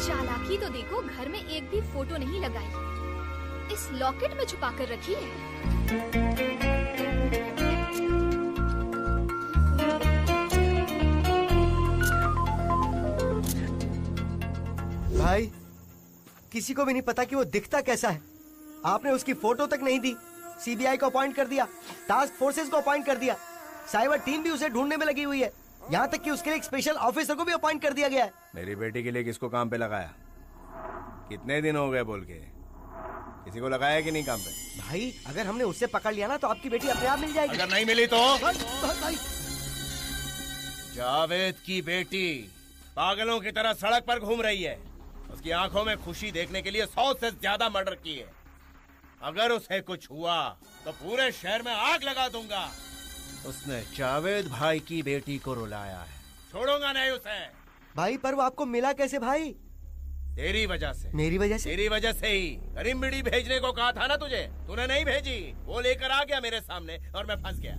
चालाकी तो देखो, घर में एक भी फोटो नहीं लगाई। इस लॉकेट में छुपा कर रखी है। भाई किसी को भी नहीं पता कि वो दिखता कैसा है। आपने उसकी फोटो तक नहीं दी। सीबीआई को अपॉइंट कर दिया, टास्क फोर्सेस को अपॉइंट कर दिया, साइबर टीम भी उसे ढूंढने में लगी हुई है। यहाँ तक कि उसके लिए एक स्पेशल ऑफिसर को भी अपॉइंट कर दिया गया है। मेरी बेटी के लिए किसको काम पे लगाया? कितने दिन हो गए बोल के? किसी को लगाया कि नहीं काम पे? भाई अगर हमने उससे पकड़ लिया ना तो आपकी बेटी अपने आप मिल जाएगी। अगर नहीं मिली तो? भाई। जावेद की बेटी पागलों की तरह सड़क पर घूम रही है। उसकी आंखों में खुशी देखने के लिए 100 से ज्यादा मर्डर किए। अगर उसे कुछ हुआ तो पूरे शहर में आग लगा दूंगा। उसने जावेद भाई की बेटी को रुलाया है। छोड़ूंगा नहीं उसे। भाई पर वो आपको मिला कैसे भाई? तेरी वजह से। मेरी वजह से? तेरी वजह से ही। करीम बीड़ी भेजने को कहा था ना तुझे, तूने नहीं भेजी। वो लेकर आ गया मेरे सामने और मैं फंस गया।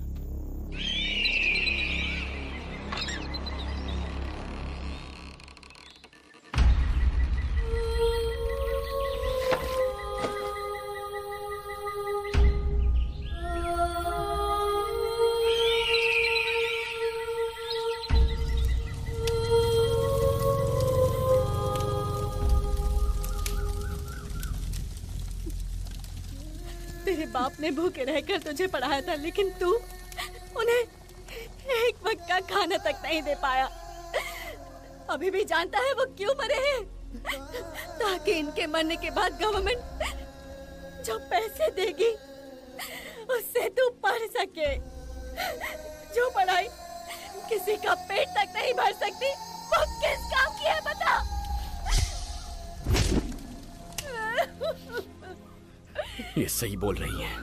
तेरे बाप ने भूखे रहकर तुझे पढ़ाया था, लेकिन तू उन्हें एक वक्त का खाना तक नहीं दे पाया। अभी भी जानता है वो क्यों मरे हैं? ताकि इनके मरने के बाद गवर्नमेंट जो पैसे देगी उससे तू पढ़ सके। जो पढ़ाई किसी का पेट तक नहीं भर सकती, वो किस काम की है बता? ये सही बोल रही है।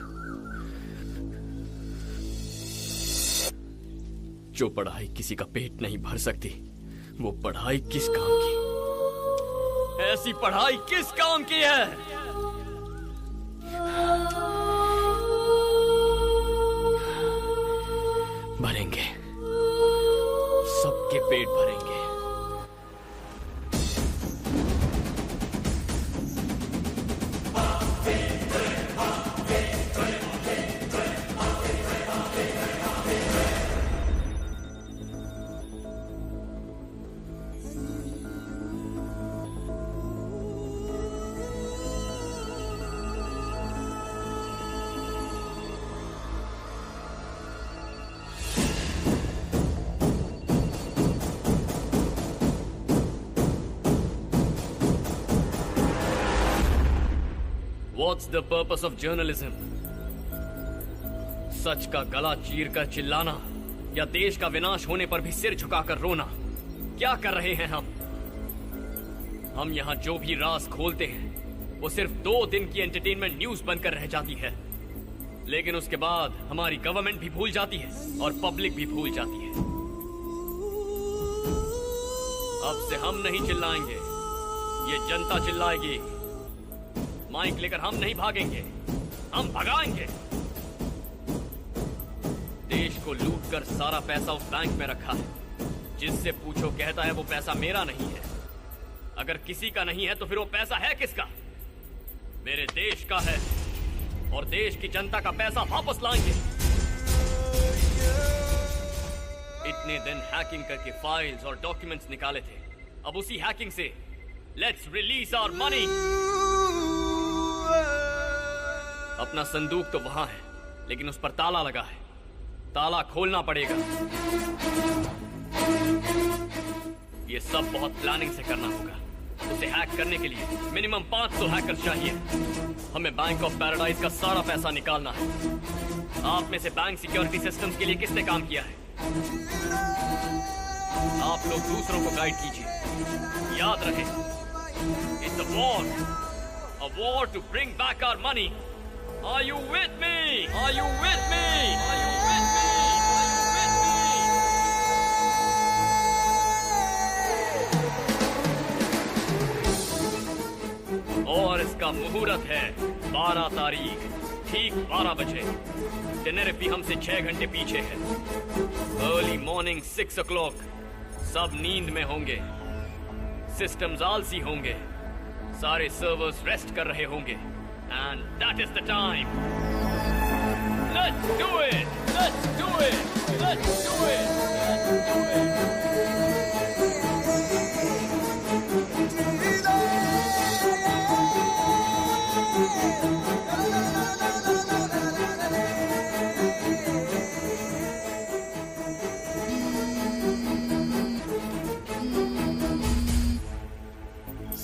जो पढ़ाई किसी का पेट नहीं भर सकती, वो पढ़ाई किस काम की? ऐसी पढ़ाई किस काम की है? भरेंगे, सबके पेट भरेंगे। What's the purpose of journalism? सच का गला चीर कर चिल्लाना या देश का विनाश होने पर भी सिर झुकाकर रोना? क्या कर रहे हैं हम यहाँ जो भी राज खोलते हैं वो सिर्फ 2 दिन की एंटरटेनमेंट न्यूज बनकर रह जाती है, लेकिन उसके बाद हमारी गवर्नमेंट भी भूल जाती है और पब्लिक भी भूल जाती है। अब से हम नहीं चिल्लाएंगे, ये जनता चिल्लाएगी। माइक लेकर हम नहीं भागेंगे, हम भगाएंगे। देश को लूट कर सारा पैसा उस बैंक में रखा है। जिससे पूछो कहता है वो पैसा मेरा नहीं है। अगर किसी का नहीं है तो फिर वो पैसा है किसका? मेरे देश का है और देश की जनता का पैसा वापस लाएंगे। इतने दिन हैकिंग करके फाइल्स और डॉक्यूमेंट्स निकाले थे, अब उसी हैकिंग से लेट्स रिलीज आवर मनी। अपना संदूक तो वहां है लेकिन उस पर ताला लगा है, ताला खोलना पड़ेगा। ये सब बहुत प्लानिंग से करना होगा। उसे हैक करने के लिए मिनिमम 500 हैकर्स चाहिए। हमें बैंक ऑफ पैराडाइज का सारा पैसा निकालना है। आप में से बैंक सिक्योरिटी सिस्टम्स के लिए किसने काम किया है? आप लोग दूसरों को गाइड कीजिए। याद रहे, it's a war to bring back our money. Are you with me? Are you with me? Are you with me? और इसका मुहूर्त है 12 तारीख, ठीक 12 बजे। टेनेरिफी हमसे 6 घंटे पीछे है। Early morning 6 o'clock। सब नींद में होंगे, सिस्टम्स आलसी होंगे, सारे सर्वर्स रेस्ट कर रहे होंगे। And that is the time. Let's do it. Let's do it. Let's do it. Let's do it.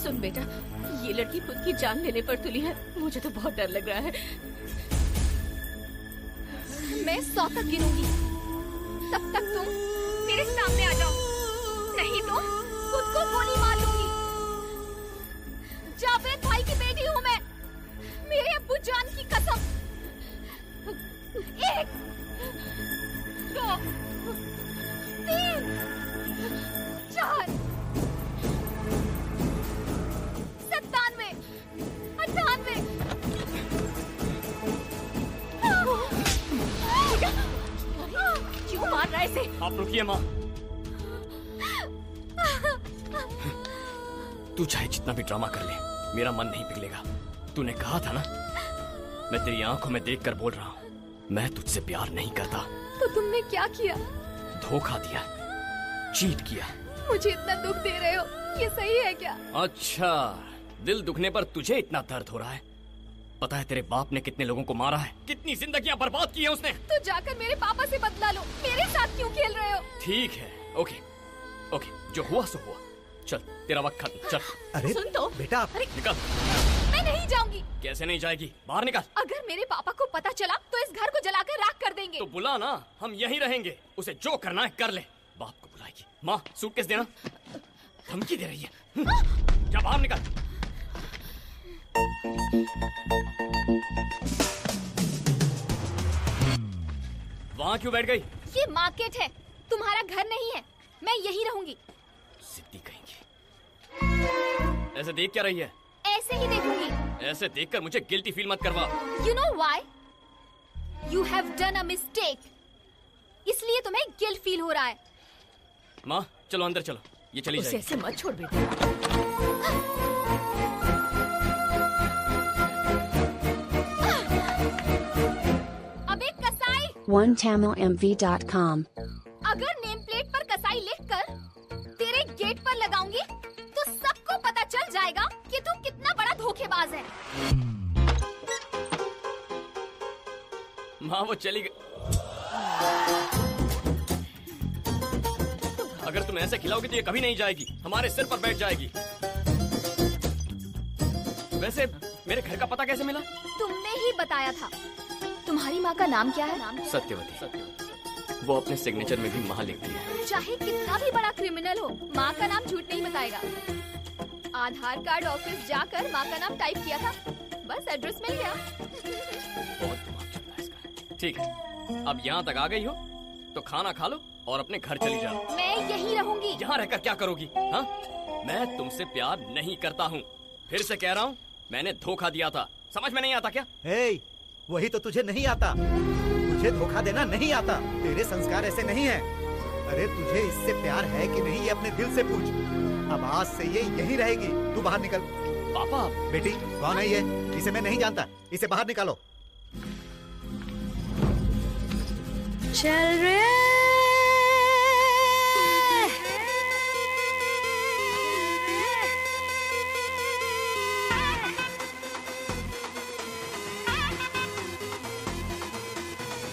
सुन बेटा, ये लड़की खुद की जान लेने पर तुली है। मुझे तो बहुत डर लग रहा है। मैं 100 तक गिनूंगी, तब तक तुम मेरे सामने आ जाओ, नहीं तो खुद को गोली मार लूंगी। जावेद भाई की बेटी हूँ मैं, मेरे अब्बू जान की कसम। 1 2 3 4 97 98। क्यों मार रहा है इसे? आप रुकिए माँ। तू चाहे जितना भी ड्रामा कर ले, मेरा मन नहीं पिघलेगा। तूने कहा था ना, मैं तेरी आंखों में देखकर बोल रहा हूँ, मैं तुझसे प्यार नहीं करता। तो तुमने क्या किया? धोखा दिया, चीट किया। मुझे इतना दुख दे रहे हो, ये सही है क्या? अच्छा, दिल दुखने पर तुझे इतना दर्द हो रहा है? पता है तेरे बाप ने कितने लोगों को मारा है, कितनी जिंदगियां बर्बाद की है उसने। तो जाकर मेरे पापा से बदला लो, मेरे साथ क्यों खेल रहे हो? ठीक है, ओके ओके, जो हुआ सो हुआ। चल, तेरा वक्त खत्म, चल। अरे सुन तो बेटा, निकल। मैं नहीं जाऊंगी। कैसे नहीं जाएगी? बाहर निकल। अगर मेरे पापा को पता चला तो इस घर को जलाकर राख कर देंगे। तो बुला ना, हम यहीं रहेंगे। उसे जो करना है कर ले। बाप को बुलाएगी। माँ, सूटकेस देना। धमकी दे रही है। जा बाहर निकल। वहाँ क्यों बैठ गई? ये मार्केट है, तुम्हारा घर नहीं है। मैं यहीं रहूंगी। सिद्धि कहेंगी। ऐसे देख क्या रही है? ऐसे ही देखूंगी। ऐसे देखकर मुझे गिल्टी फील मत करवा। You know why? You have done a mistake. इसलिए तुम्हें गिल्ट फील हो रहा है। माँ, चलो अंदर चलो। ये चली जाएगी। उसे ऐसे मत छोड़ बेटा। अबे कसाई! OneTamilMV.com। अगर नेम प्लेट पर कसाई लिखकर तेरे गेट पर लगाऊंगी तो सबको पता चल जाएगा कि तू कितना बड़ा धोखेबाज है। माँ, वो चली गई। अगर तुम ऐसे खिलाओगी तो ये कभी नहीं जाएगी, हमारे सिर पर बैठ जाएगी। वैसे मेरे घर का पता कैसे मिला? तुमने ही बताया था। तुम्हारी माँ का नाम क्या है? सत्यवती। वो अपने सिग्नेचर में भी माँ लिखती है। चाहे कितना भी बड़ा क्रिमिनल हो, माँ का नाम झूठ नहीं बताएगा। आधार कार्ड ऑफिस जाकर माँ का नाम टाइप किया था, बस एड्रेस मिल गया। बहुत दिमाग चलता है इसका। ठीक है, अब यहाँ तक आ गई हो तो खाना खा लो और अपने घर चली जाओ। मैं यहीं रहूंगी। यहाँ रहकर क्या करोगी? हाँ, मैं तुमसे प्यार नहीं करता हूँ। फिर से कह रहा हूँ, मैंने धोखा दिया था। समझ में नहीं आता क्या? हे, वही तो तुझे नहीं आता। तुझे धोखा देना नहीं आता। तेरे संस्कार ऐसे नहीं हैं। अरे तुझे इससे प्यार है कि नहीं, ये अपने दिल से पूछ। अब आज से ये यहीं रहेगी। तू बाहर निकल। पापा। बेटी कौन है ये? इसे मैं नहीं जानता। इसे बाहर निकालो। चल रे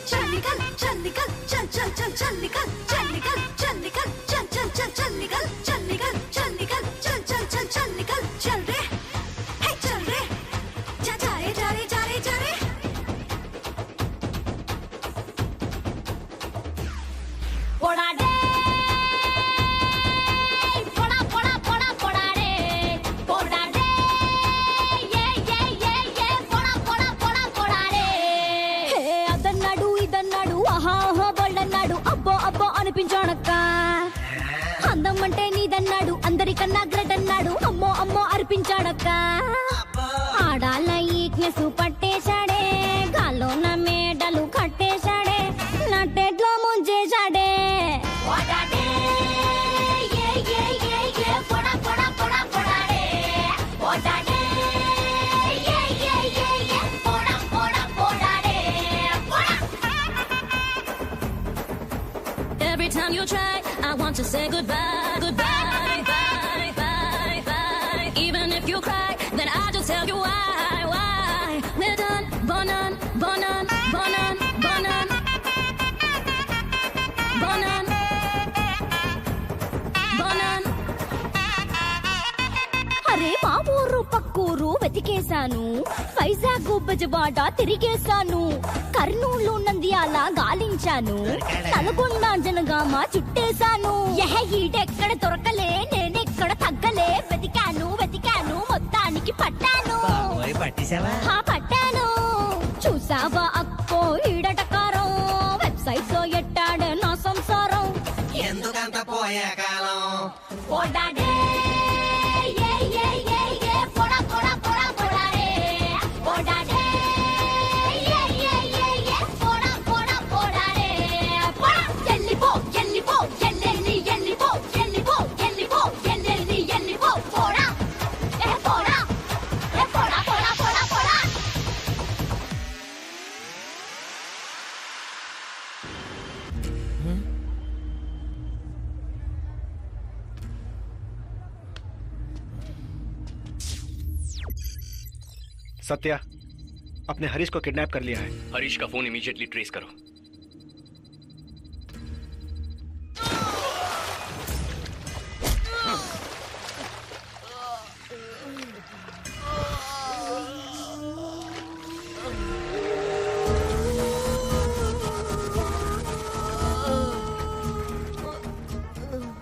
चल निकल, चल निकल, चल चल चल चल निकल, चल निकल, चल निकल, चल चल चल चल निकल, चल निकल, चल निकल, चल चल चल चल निकल, चल रे, हे चल रे, जा जा रे जा रे जा रे जा रे। पोड़ा डे, पोड़ा पोड़ा पोड़ा पोड़ा रे, पोड़ा डे, ये पोड़ा पोड़ा पोड़ा पोड़ा रे। हे అదన్నాడు ఇదన్నాడు ఆహా ఆహా బళ్ళన్నాడు అబ్బో అబ్బో అనిపించానక్క. అందం అంటే నీదన్నాడు అందరికన్నా గ్రేట్ అన్నాడు అమ్మో అమ్మో అర్పించాడక్క. ఆడాల ఈక్నెస్ పట్టేశాడే గాల్లో నా మేడలు కట్టేశాడే నట్టేట్లో ముంచేశాడే. Every time you try, I want to say goodbye, goodbye, bye, bye, bye. Even if you cry, then I just tell you why. We're done, bonan, bonan, bonan, bonan, bonan, bonan. అరే మా ఊరు పక్కూరు వెతికేశాను, వైజాగ్ బెజవాడ తిరిగేశాను, కర్నూలు నంద్యాల గాలించాను, నల్గొండ జనగామ చుట్టేశాను. ఈడెక్కడ దొరకలే నేనెక్కడ తగ్గలే, వెతికాను వెతికాను మొత్తానికి పట్టాను. పట్టాను చూసావా అక్కో ఈడటకారం, వెబ్సైట్ లో ఎట్టాడే నా సంసారం. ఎందుకంత పోయే కాలం పోడాడే పోడా పోడా పోడా పోడా రే పోడాడే పోడా పోడా పోడా రే పోడా. ఎల్లిపో ఎల్లిపో ఎల్లెల్లి ఎల్లిపో ఎల్లిపో ఎల్లిపో ఎల్లెల్లి ఎల్లిపో పోడా పోడా పోడా పోడా పోడా పోడా. सत्या, अपने हरीश को किडनैप कर लिया है। हरीश का फोन इमीडिएटली ट्रेस करो।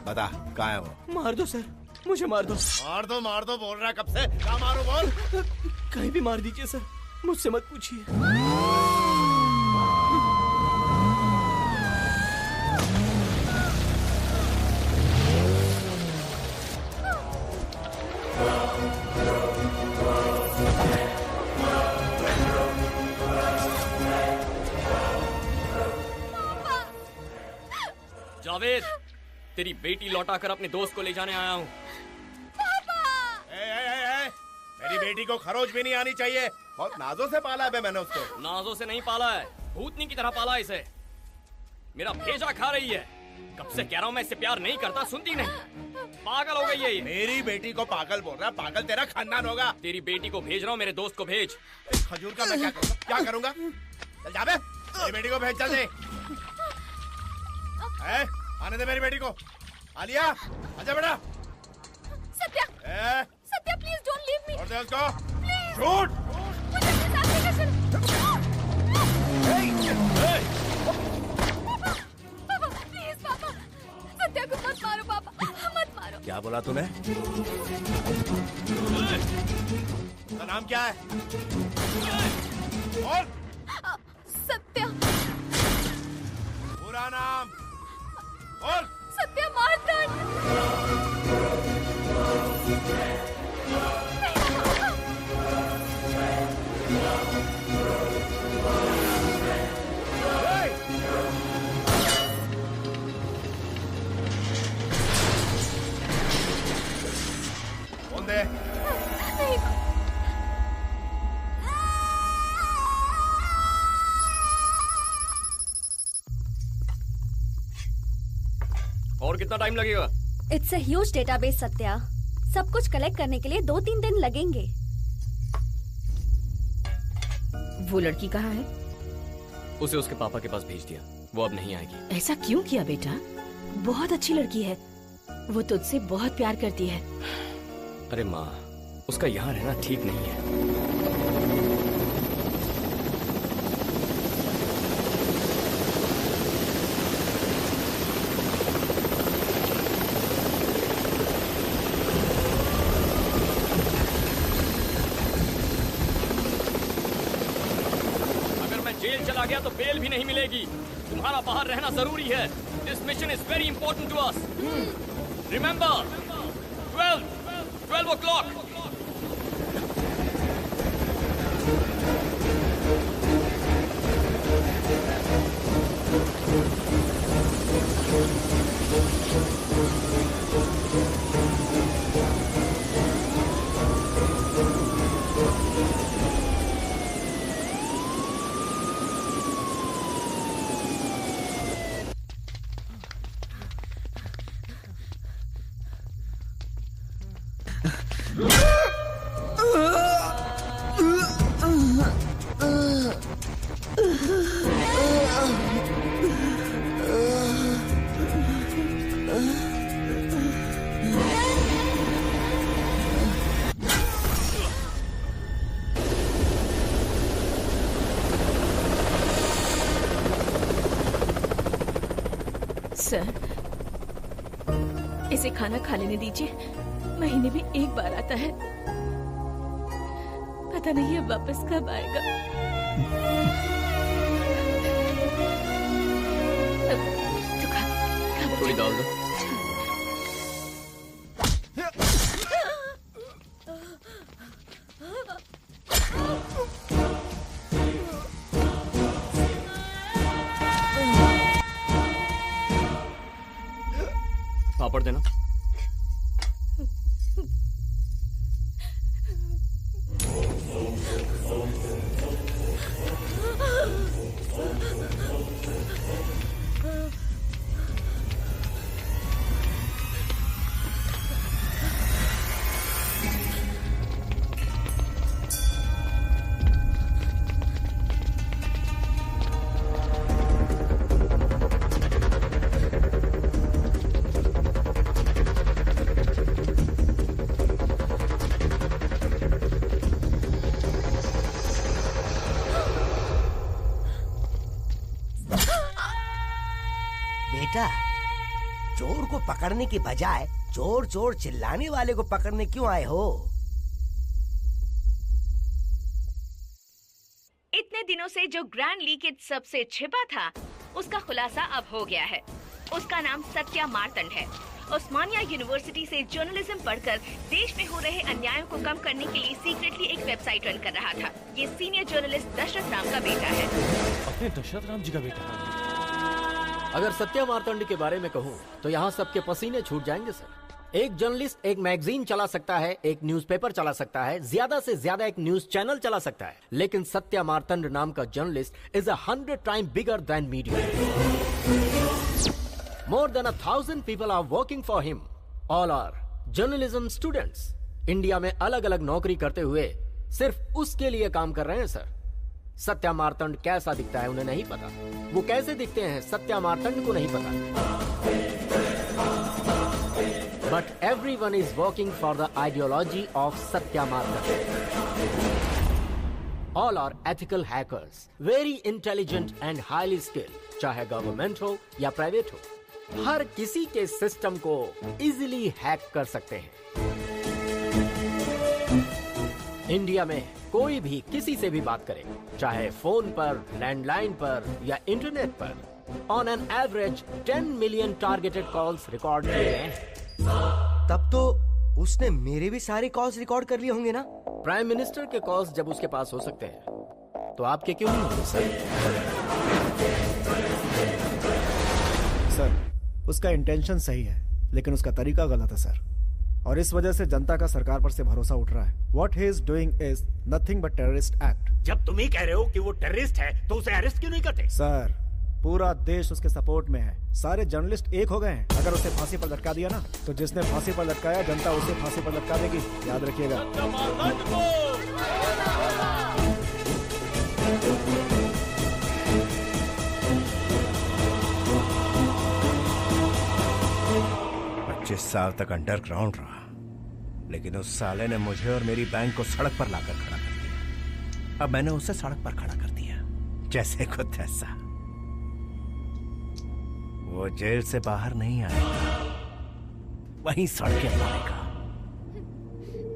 बता कहाँ है वो? मार दो सर, मुझे मार दो। मार दो बोल रहा है कब से? क्या मारो बोल? कहीं भी मार दीजिए सर, मुझसे मत पूछिए। जावेद, तेरी बेटी लौटाकर अपने दोस्त को ले जाने आया हूँ। मेरी बेटी को खरोच भी नहीं आनी चाहिए। बहुत नाजों से पाला है मैंने उसको। नाजों से नहीं पाला है, भूतनी की तरह पाला है इसे। मेरा भेजा खा रही है। कब से कह रहा हूँ मैं इससे प्यार नहीं करता, सुनती नहीं। पागल हो गई है ये। मेरी बेटी को पागल बोल रहा है? पागल तेरा खानदान होगा। तेरी बेटी को भेज रहा हूँ, मेरे दोस्त को भेज। खजूर का मैं क्या करूँगा? चल जा बे, मेरी बेटी को भेज चल दे। आने दे मेरी बेटी को। आलिया आजा बेटा। Satya, Satya please don't leave me. छोड़ दे उसको। शूट। मुझे अपने साथ लेकर चलो। पापा प्लीज पापा, सत्या को मत मारो पापा, मत मारो। क्या बोला तूने? तेरा नाम क्या है? और सत्या। पूरा नाम और सत्या मारतन। फोन दे। और कितना टाइम लगेगा? It's a huge database Satya. सब कुछ कलेक्ट करने के लिए 2-3 दिन लगेंगे। वो लड़की कहाँ है? उसे उसके पापा के पास भेज दिया, वो अब नहीं आएगी। ऐसा क्यों किया बेटा? बहुत अच्छी लड़की है, वो तुझसे बहुत प्यार करती है। अरे माँ, उसका यहाँ रहना ठीक नहीं है। चला गया तो बेल भी नहीं मिलेगी। तुम्हारा बाहर रहना जरूरी है। This mission is very important to us. Remember 12 o'clock। Sir, इसे खाना खा लेने दीजिए। महीने में एक बार आता है, पता नहीं ये वापस कब आएगा। तो खा थोड़ी दाल दो। पापड़ देना। चोर को पकड़ने की बजाय चोर चोर चिल्लाने वाले को पकड़ने क्यों आए हो? इतने दिनों से जो ग्रैंड लीकेज सबसे छिपा था, उसका खुलासा अब हो गया है। उसका नाम सत्या मार्तंड है। उस्मानिया यूनिवर्सिटी से जर्नलिज्म पढ़कर देश में हो रहे अन्यायों को कम करने के लिए सीक्रेटली एक वेबसाइट रन कर रहा था। ये सीनियर जर्नलिस्ट दशरथ राम का बेटा है। अपने दशरथ राम जी का बेटा? अगर सत्या मार्तंड के बारे में कहूँ तो यहाँ सबके पसीने छूट जाएंगे सर। एक जर्नलिस्ट एक मैगजीन चला सकता है, एक न्यूज़पेपर चला सकता है, ज्यादा से ज्यादा एक न्यूज चैनल चला सकता है, लेकिन सत्या मार्तंड नाम का journalist is 100 time bigger than media. More than 1,000 people are working for him. All are journalism students. India में अलग अलग नौकरी करते हुए सिर्फ उसके लिए काम कर रहे हैं सर। सत्या मार्तंड कैसा दिखता है उन्हें नहीं पता, वो कैसे दिखते हैं सत्या मार्तंड को नहीं पता। But everyone is working for the ideology of Satya Martand. All are ethical hackers, very intelligent and highly skilled. चाहे गवर्नमेंट हो या प्राइवेट हो, हर किसी के सिस्टम को इजीली हैक कर सकते हैं। इंडिया में कोई भी किसी से भी बात करे, चाहे फोन पर, लैंडलाइन पर या इंटरनेट पर, on an average 10 million targeted calls record किए गए हैं। तब तो उसने मेरे भी सारे कॉल्स रिकॉर्ड कर लिए होंगे ना? प्राइम मिनिस्टर के कॉल्स जब उसके पास हो सकते हैं तो आपके क्यों नहीं होंगे सर? सर, उसका इंटेंशन सही है लेकिन उसका तरीका गलत है सर। और इस वजह से जनता का सरकार पर से भरोसा उठ रहा है। What he is doing is nothing but terrorist act. जब तुम ही कह रहे हो कि वो टेररिस्ट है तो उसे अरेस्ट क्यों नहीं करते? सर, पूरा देश उसके सपोर्ट में है। सारे जर्नलिस्ट एक हो गए हैं। अगर उसे फांसी पर लटका दिया ना, तो जिसने फांसी पर लटकाया जनता उसे फांसी पर लटका देगी, याद रखिएगा। पच्चीस साल तक अंडरग्राउंड रहा, लेकिन उस साले ने मुझे और मेरी बैंक को सड़क पर लाकर खड़ा कर दिया। अब मैंने उसे सड़क पर खड़ा कर दिया, जैसे को तैसा। वो जेल से बाहर नहीं आएगा, वहीं सड़कें मारेगा।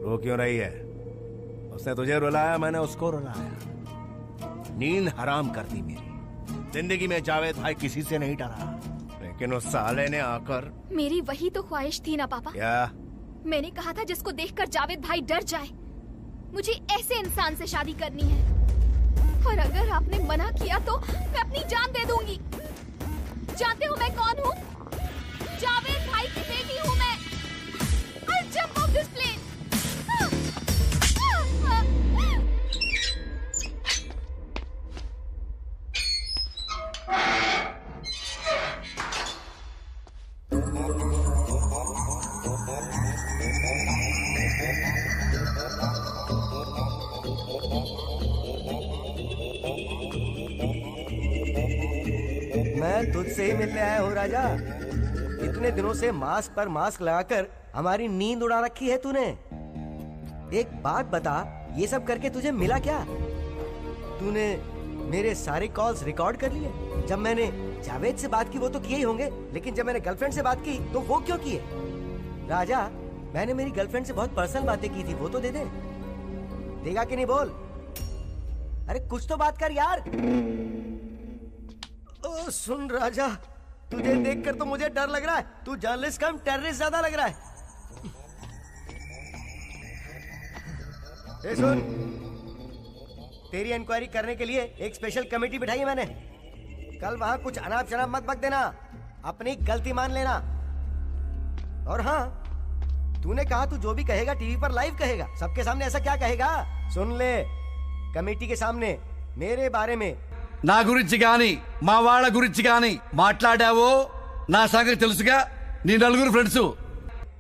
रो क्यों रही है? उसने तुझे रुलाया, मैंने उसको रुलाया। नींद हराम कर दी मेरी। जिंदगी में जावेद भाई किसी से नहीं डरा, लेकिन उस साले ने आकर। मेरी वही तो ख्वाहिश थी ना पापा। क्या? मैंने कहा था जिसको देखकर जावेद भाई डर जाए। मुझे ऐसे इंसान से शादी करनी है, और अगर आपने मना किया तो मैं अपनी जान दे दूंगी। जानते हो मैं कौन हूँ? जावेद भाई की बेटी हूँ मैं। I'll jump off this plane. मैं तुझसे ही मिलने आया हूँ राजा। इतने दिनों से मास्क पर मास्क लगाकर हमारी नींद उड़ा रखी है तूने। एक बात बता, ये सब करके तुझे मिला क्या? तूने मेरे सारे कॉल्स रिकॉर्ड कर लिए। जब मैंने जावेद से बात की वो तो किए ही होंगे, लेकिन जब मैंने गर्लफ्रेंड से बात की तो वो क्यों किए? राजा, मैंने मेरी गर्लफ्रेंड से बहुत पर्सनल बातें की थी, वो तो दे दे। देगा कि नहीं बोल? अरे कुछ तो बात कर यार। ओ सुन राजा, तुझे देखकर तो मुझे डर लग रहा है। तू जर्नलिस्ट कम टेररिस्ट ज्यादा लग रहा है। ए सुन, तेरी इंक्वायरी करने के लिए एक स्पेशल कमेटी बिठाई है मैंने। कल वहां कुछ अनाप शनाप मत बक देना, अपनी गलती मान लेना। और हाँ, तूने कहा तू जो भी कहेगा टीवी पर लाइव कहेगा, सबके सामने। ऐसा क्या कहेगा? सुन ले, कमेटी के सामने मेरे बारे में నా గురించి గాని మా వాళ్ళ గురించి గాని మాట్లాడావో నా సంగతి తెలుసుగా నీ నలుగురు ఫ్రెండ్స్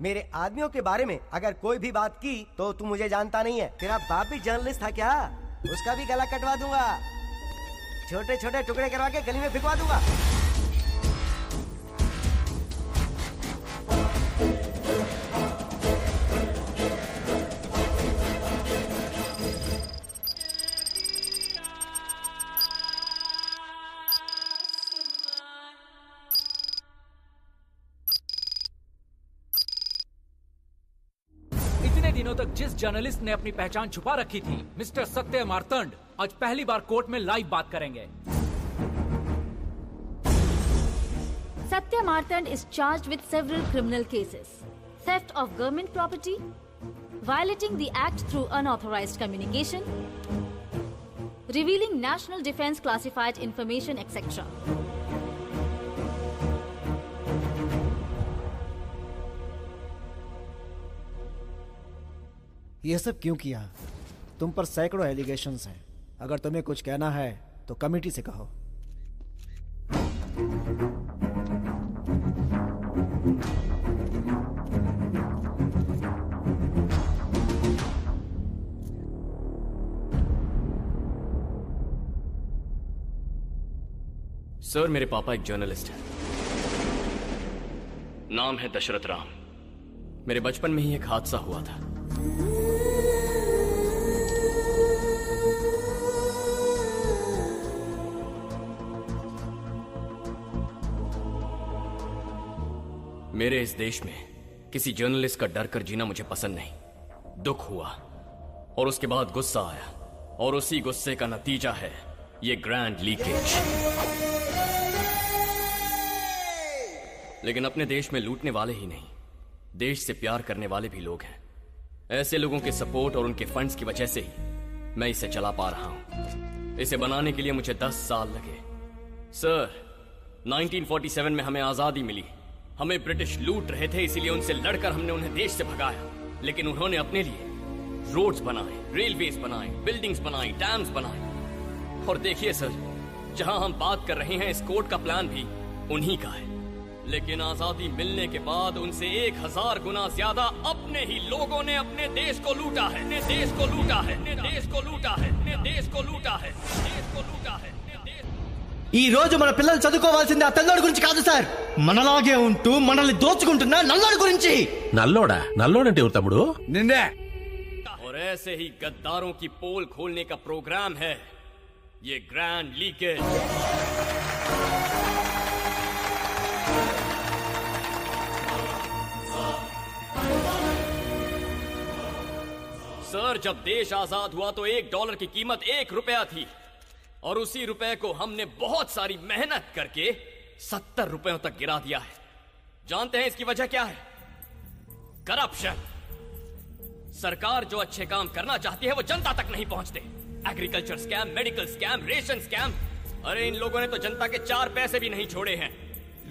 मेरे आदमियों के बारे में अगर कोई भी बात की तो तू मुझे जानता नहीं है। तेरा बाप भी जर्नलिस्ट था क्या? उसका भी गला कटवा दूंगा, छोटे छोटे टुकड़े करवा के गली में फिकवा दूंगा। दिनों तक जिस जर्नलिस्ट ने अपनी पहचान छुपा रखी थी, मिस्टर सत्य मार्तंड, आज पहली बार कोर्ट में लाइव बात करेंगे। Satya Martand is charged with several criminal cases: theft of government property, violating the act through unauthorized communication, revealing national defense classified information, etc. ये सब क्यों किया? तुम पर सैकड़ों एलिगेशंस हैं। अगर तुम्हें कुछ कहना है तो कमेटी से कहो। सर, मेरे पापा एक जर्नलिस्ट हैं। नाम है दशरथ राम। मेरे बचपन में ही एक हादसा हुआ था। मेरे इस देश में किसी जर्नलिस्ट का डर कर जीना मुझे पसंद नहीं। दुख हुआ और उसके बाद गुस्सा आया, और उसी गुस्से का नतीजा है ये ग्रैंड लीकेज। लेकिन अपने देश में लूटने वाले ही नहीं, देश से प्यार करने वाले भी लोग हैं। ऐसे लोगों के सपोर्ट और उनके फंड्स की वजह से ही मैं इसे चला पा रहा हूं। इसे बनाने के लिए मुझे 10 साल लगे। सर, 1947 में हमें आजादी मिली। हमें ब्रिटिश लूट रहे थे, इसीलिए उनसे लड़कर हमने उन्हें देश से भगाया। लेकिन उन्होंने अपने लिए रोड्स बनाए, रेलवेज बनाए, बिल्डिंग्स बनाई, डैम्स बनाए। और देखिए सर, जहां हम बात कर रहे हैं, इस कोर्ट का प्लान भी उन्हीं का है। लेकिन आजादी मिलने के बाद उनसे 1000 गुना ज्यादा अपने ही लोगों ने अपने देश को लूटा है, अपने देश को लूटा है, अपने देश को लूटा है, अपने देश को लूटा है, देश को लूटा है। ఈ రోజు మన పిల్లలు చదువుకోవాల్సింది ఆ తెల్లోడి గురించి కాదు సార్, మనలాగే ఉంటూ మనల్ని దోచుకుంటున్న నల్లోడి గురించి. నల్లోడా? నల్లోడంటే ఎవరు తమ్ముడు? నిన్నే. और ऐसे ही गद्दारों की पोल खोलने का प्रोग्राम है ये ग्रैंड लीकेज। सर, जब देश आजाद हुआ तो $1 की कीमत ₹1 थी, और उसी रुपए को हमने बहुत सारी मेहनत करके 70 रुपयों तक गिरा दिया है। जानते हैं इसकी वजह क्या है? करप्शन। सरकार जो अच्छे काम करना चाहती है वो जनता तक नहीं पहुंचते। Agriculture scam, medical scam, ration scam. अरे इन लोगों ने तो जनता के 4 पैसे भी नहीं छोड़े हैं।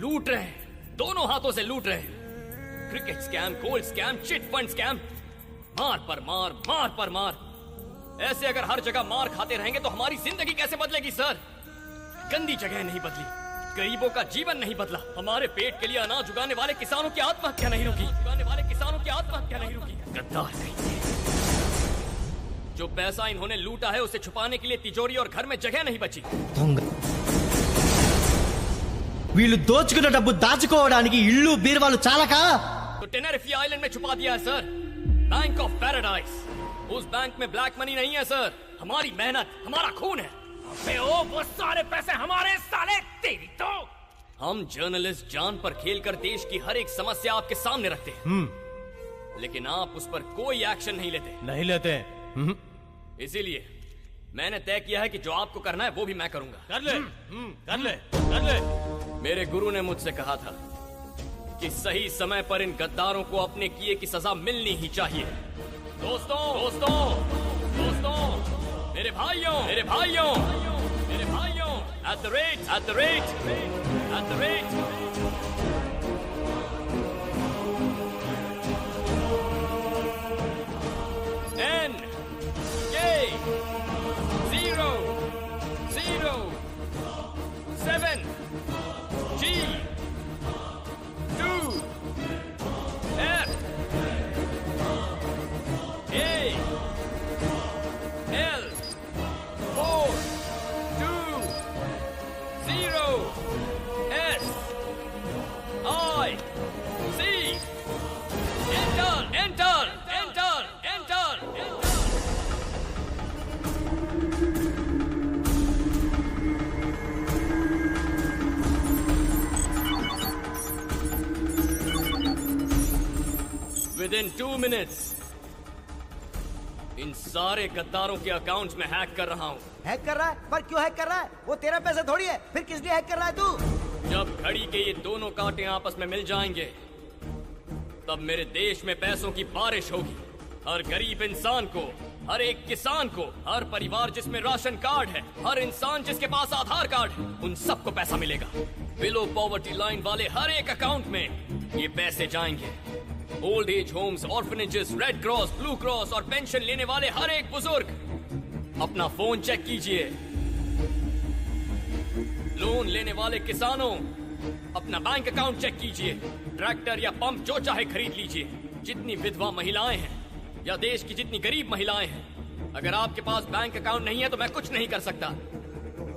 लूट रहे हैं, दोनों हाथों से लूट रहे हैं। Cricket scam, gold scam, chit fund scam, मार पर मार, मार पर मार। ऐसे अगर हर जगह मार खाते रहेंगे तो हमारी जिंदगी कैसे बदलेगी सर? गंदी जगह नहीं बदली, गरीबों का जीवन नहीं बदला, हमारे पेट के लिए अनाज उगाने वाले किसानों की आत्महत्या नहीं रुकी, उगाने वाले किसानों की आत्महत्या नहीं रुकी। गद्दार नहीं, जो पैसा इन्होंने लूटा है उसे छुपाने के लिए तिजोरी और घर में जगह नहीं बची। వీళ్ళు దోచుకున్న డబ్బు దాచుకోవడానికి ఇల్లు బీరువాలు చాలకా तो टेनेरिफे आइलैंड में छुपा दिया है सर, बैंक ऑफ पैराडाइज। उस बैंक में ब्लैक मनी नहीं है सर, हमारी मेहनत, हमारा खून है। वो सारे पैसे हमारे, साले तेरी तो। हम जर्नलिस्ट जान पर खेलकर देश की हर एक समस्या आपके सामने रखते हैं, लेकिन आप उस पर कोई एक्शन नहीं लेते। नहीं लेते। इसीलिए मैंने तय किया है कि जो आपको करना है वो भी मैं करूंगा। कर ले, कर ले, कर ले। मेरे गुरु ने मुझसे कहा था कि सही समय पर इन गद्दारों को अपने किए की सजा मिलनी ही चाहिए। दोस्तों, दोस्तों, दोस्तों, मेरे भाइयों, मेरे भाइयों, मेरे भाइयों, at the rate, at the rate, at the rate। N K 0 0 7 G 2 F A L 4 2 0 S I C Enter, enter, enter, enter, enter। Within 2 minutes इन सारे गद्दारों के अकाउंट्स में हैक कर रहा हूँ। हैक कर रहा है? पर क्यों हैक कर रहा है? वो तेरा पैसा थोड़ी है, फिर किस लिए हैक कर रहा है तू? जब घड़ी के ये दोनों कांटे आपस में मिल जाएंगे तब मेरे देश में पैसों की बारिश होगी। हर गरीब इंसान को, हर एक किसान को, हर परिवार जिसमें राशन कार्ड है, हर इंसान जिसके पास आधार कार्ड है, उन सबको पैसा मिलेगा। बिलो पॉवर्टी लाइन वाले हर एक अकाउंट में ये पैसे जाएंगे। Old age homes, orphanages, red cross, blue cross और पेंशन लेने वाले हर एक बुजुर्ग, अपना फोन चेक कीजिए। लोन लेने वाले किसानों, अपना बैंक अकाउंट चेक कीजिए। ट्रैक्टर या पंप जो चाहे खरीद लीजिए। जितनी विधवा महिलाएं हैं या देश की जितनी गरीब महिलाएं हैं, अगर आपके पास बैंक अकाउंट नहीं है तो मैं कुछ नहीं कर सकता,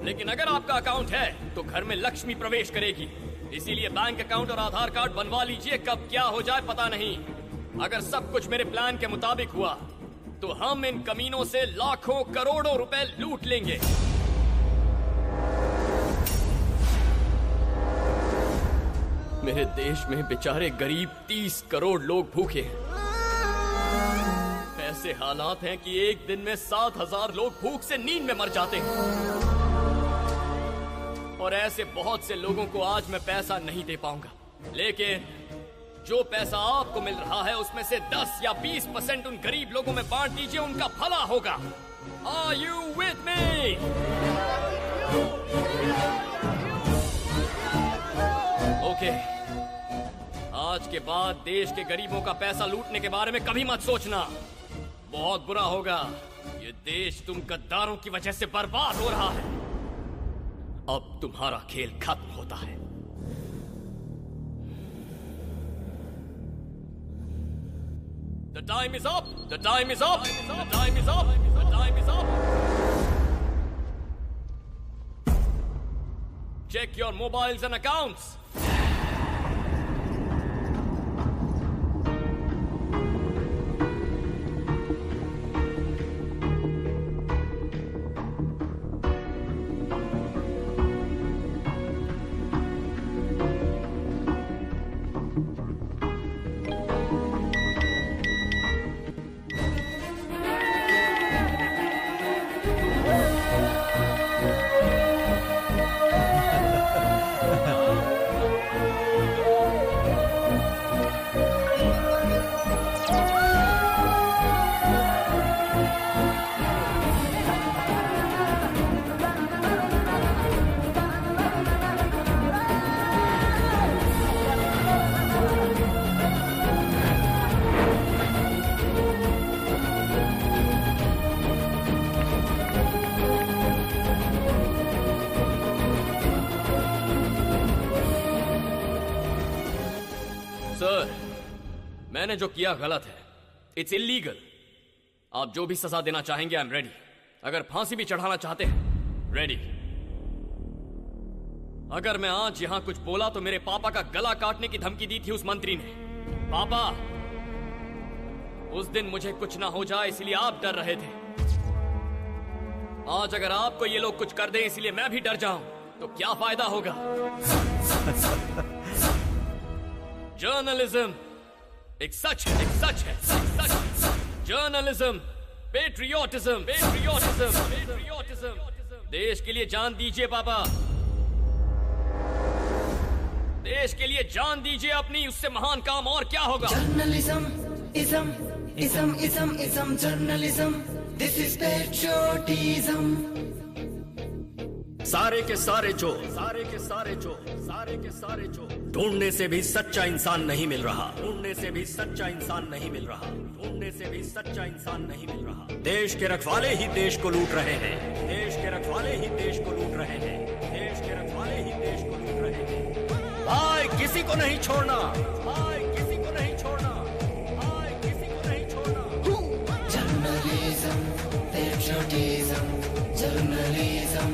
लेकिन अगर आपका अकाउंट है तो घर में लक्ष्मी प्रवेश करेगी। इसीलिए बैंक अकाउंट और आधार कार्ड बनवा लीजिए, कब क्या हो जाए पता नहीं। अगर सब कुछ मेरे प्लान के मुताबिक हुआ तो हम इन कमीनों से लाखों करोड़ों रुपए लूट लेंगे। मेरे देश में बेचारे गरीब 30 करोड़ लोग भूखे हैं। ऐसे हालात हैं कि एक दिन में 7,000 लोग भूख से नींद में मर जाते हैं। और ऐसे बहुत से लोगों को आज मैं पैसा नहीं दे पाऊंगा, लेकिन जो पैसा आपको मिल रहा है उसमें से 10 या 20% उन गरीब लोगों में बांट दीजिए, उनका भला होगा। Are you with me? Okay, आज के बाद देश के गरीबों का पैसा लूटने के बारे में कभी मत सोचना। बहुत बुरा होगा। ये देश तुम गद्दारों की वजह से बर्बाद हो रहा है। अब तुम्हारा खेल खत्म होता है। The time is up. The time is up. The time is up. The time is up. Check your mobiles and accounts. मैंने जो किया गलत है। It's illegal. आप जो भी सजा देना चाहेंगे आई एम रेडी। अगर फांसी भी चढ़ाना चाहते हैं रेडी। अगर मैं आज यहां कुछ बोला तो मेरे पापा का गला काटने की धमकी दी थी उस मंत्री ने। पापा, उस दिन मुझे कुछ ना हो जाए इसलिए आप डर रहे थे। आज अगर आपको ये लोग कुछ कर दें इसलिए मैं भी डर जाऊं तो क्या फायदा होगा? जर्नलिज्म एक सच है, एक सच है, एक सच। Journalism, patriotism, patriotism, patriotism. देश के लिए जान दीजिए पापा। देश के लिए जान दीजिए अपनी, उससे महान काम और क्या होगा? Journalism, ism, journalism. This is patriotism. सारे के सारे चोर, सारे के सारे चोर, सारे के सारे चोर। ढूंढने से भी सच्चा इंसान नहीं मिल रहा, ढूंढने से भी सच्चा इंसान नहीं मिल रहा, ढूंढने से भी सच्चा इंसान नहीं मिल रहा। देश के रखवाले ही देश को लूट रहे हैं, देश के रखवाले ही देश को लूट रहे हैं, देश के रखवाले ही देश को लूट रहे हैं। भाई किसी को नहीं छोड़ना, भाई किसी को नहीं छोड़ना, भाई किसी को नहीं छोड़ना। Journalism, patriotism, journalism,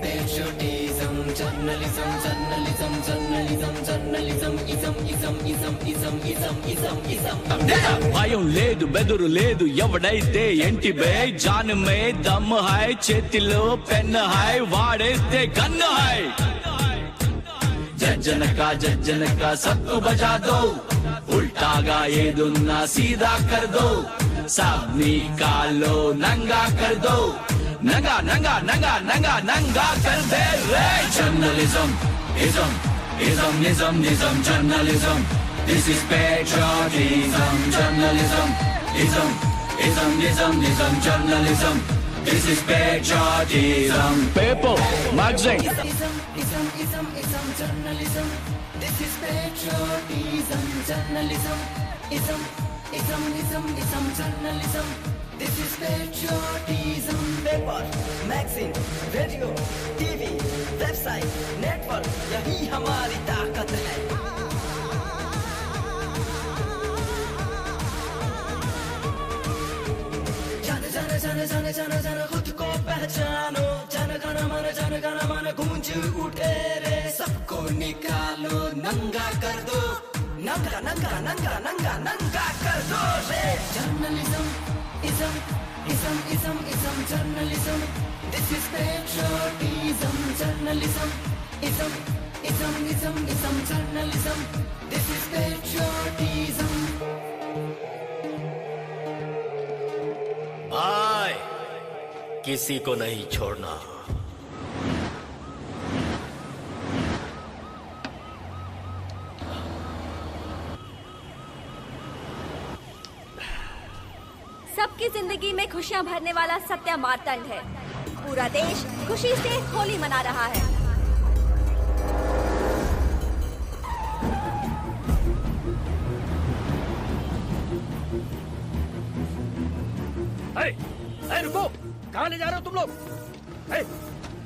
patriotism, journalism, journalism, journalism, journalism, భయం లేదు బెదురు లేదు ఎవడైతే ఎంటి బే జాన్ మే దమ్ హై చేతిలో పెన్ హై వాడేస్తే గన్ హై జజ్జన కా సబ్కు బజా దో ఉల్టాగా ఏదున్నా సీదా కర్ దో सबनी कालो नंगा कर दो नंगा नंगा नंगा नंगा नंगा कर दे रे journalism ism ism ism ism journalism this is patriotism journalism ism ism ism ism journalism this is patriotism paper magazine ism journalism this is patriotism journalism ism journalism this is patriotism paper magazine radio tv website network यही हमारी ताकत है जान खुद को पहचानो जन गण मन गूंज उठे रे सबको निकालो नंगा कर दो नंगा नंगा नंगा नंगा नंगा कर दो रे journalism ism journalism this is patriotism journalism ism journalism this is patriotism भाई किसी को नहीं छोड़ना सबकी जिंदगी में खुशियां भरने वाला सत्या मार्तंड है। पूरा देश खुशी से होली मना रहा है। रुको, कहाँ ले जा रहे हो तुम लोग?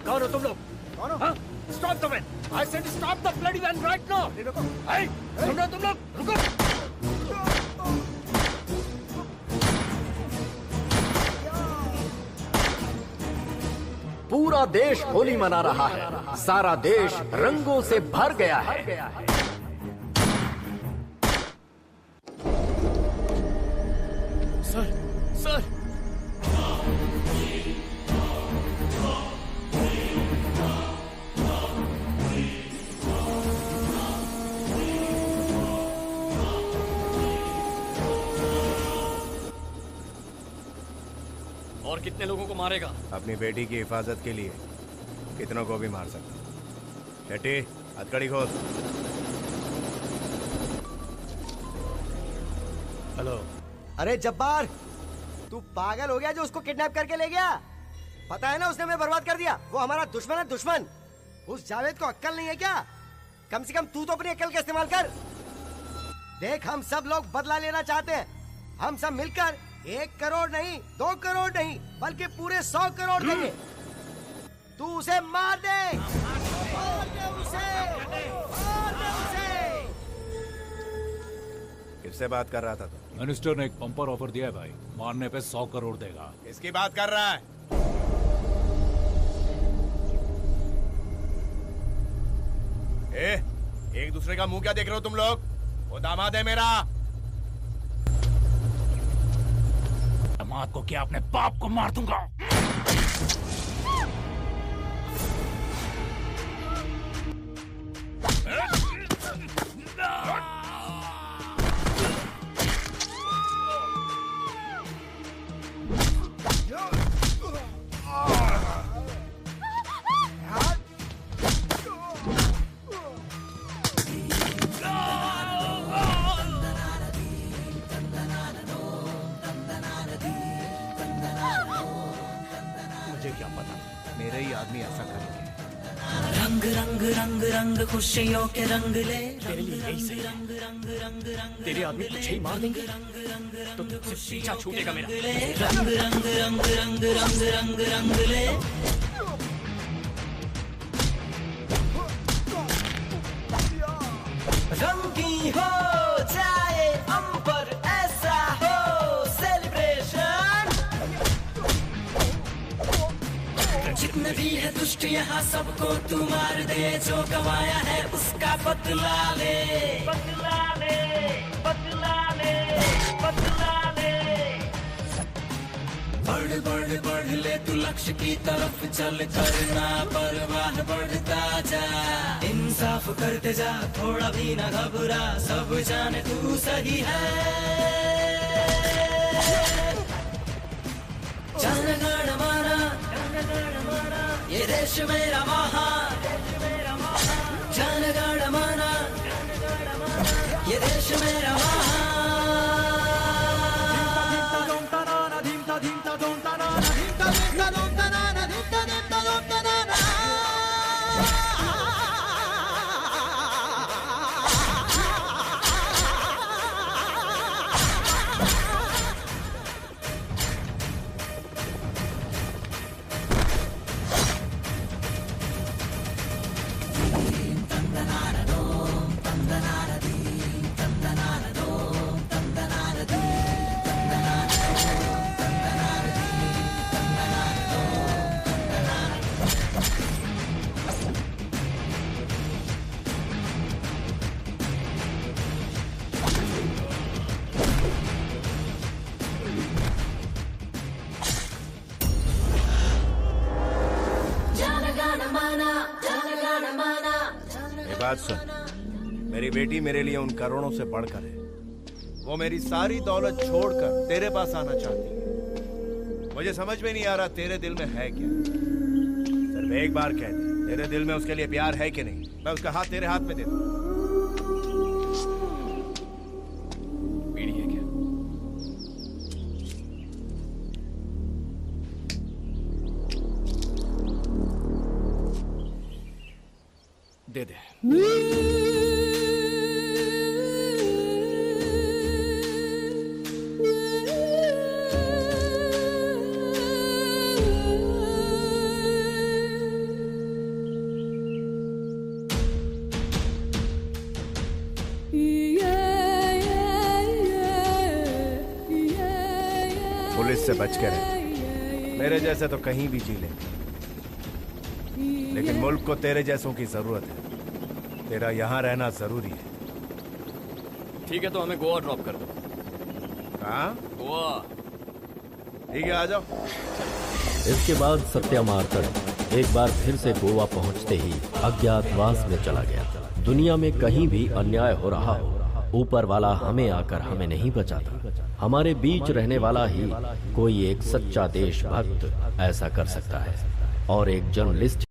कौन हो तुम लोग? कौन हो? Stop the van! I said stop the bloody van right now! रुको! सुन रहे हो तुम लोग? रुको! पूरा देश होली मना रहा है, सारा देश रंगों से भर गया है। सर, सर, और कितने लोगों को मारेगा? अपनी बेटी की हिफाजत के लिए कितनों को भी मार सकता। शेट्टी, हथकड़ी खोल। हेलो। अरे जब्बार, तू पागल हो गया जो उसको किडनैप करके ले गया? पता है ना उसने हमें बर्बाद कर दिया। वो हमारा दुश्मन है, दुश्मन। उस जावेद को अक्ल नहीं है क्या? कम से कम तू तो अपनी अक्ल का इस्तेमाल कर। देख, हम सब लोग बदला लेना चाहते हैं। हम सब मिलकर 1 करोड़ नहीं, 2 करोड़ नहीं, बल्कि पूरे 100 करोड़ देंगे। तू उसे मार दे, मार दे उसे, मार दे उसे। किससे बात कर रहा था तू? मिनिस्टर ने एक पंपर ऑफर दिया है भाई, मारने पे 100 करोड़ देगा। इसकी बात कर रहा है? एक दूसरे का मुंह क्या देख रहे हो तुम लोग? वो दामाद है मेरा। दामाद को क्या, अपने बाप को मार दूंगा। रंग रंग रंग रंग खुशियों के रंग ले। तेरे लिए यही सही है। तेरे आदमी तुझे ही मार देंगे तो तुझसे पीछा छूटेगा मेरा। रंग रंग रंग रंग रंग रंग रंग ले। रंगी हो जाए अंबर, ऐसा हो सेलिब्रेशन। जितने भी है दुष्ट यहाँ सबको तू मार दे। जो गवाया है उसका बदला ले, बदला ले, बदला ले, बदला ले। बढ़ बढ़ बढ़ ले तू लक्ष्य की तरफ चल, करना परवाह बढ़ता जा। इंसाफ करते जा, थोड़ा भी ना घबरा, सब जाने तू सही है। जनगण माना, ये देश मेरा महान। जनगण माना, ये देश मेरा महान। बात सुन, मेरी बेटी मेरे लिए उन करोड़ों से बढ़कर है। वो मेरी सारी दौलत छोड़कर तेरे पास आना चाहती है। मुझे समझ में नहीं आ रहा तेरे दिल में है क्या। सिर्फ एक बार कह दे, तेरे दिल में उसके लिए प्यार है कि नहीं? मैं उसका हाथ तेरे हाथ में दे दूं। बीड़ी है क्या? दे दे। पुलिस से बच के रहे। मेरे जैसे तो कहीं भी जी लेंगे, लेकिन मुल्क को तेरे जैसों की जरूरत है। तेरा यहाँ रहना जरूरी है। ठीक है, तो हमें गोवा ड्रॉप कर दो। कहाँ? गोवा। ठीक है, आ जाओ। इसके बाद सत्या मार्तंड एक बार फिर से गोवा पहुंचते ही अज्ञातवास में चला गया। दुनिया में कहीं भी अन्याय हो रहा हो, ऊपर वाला हमें आकर हमें नहीं बचाता। हमारे बीच रहने वाला ही कोई एक सच्चा देशभक्त ऐसा कर सकता है। और एक जर्नलिस्ट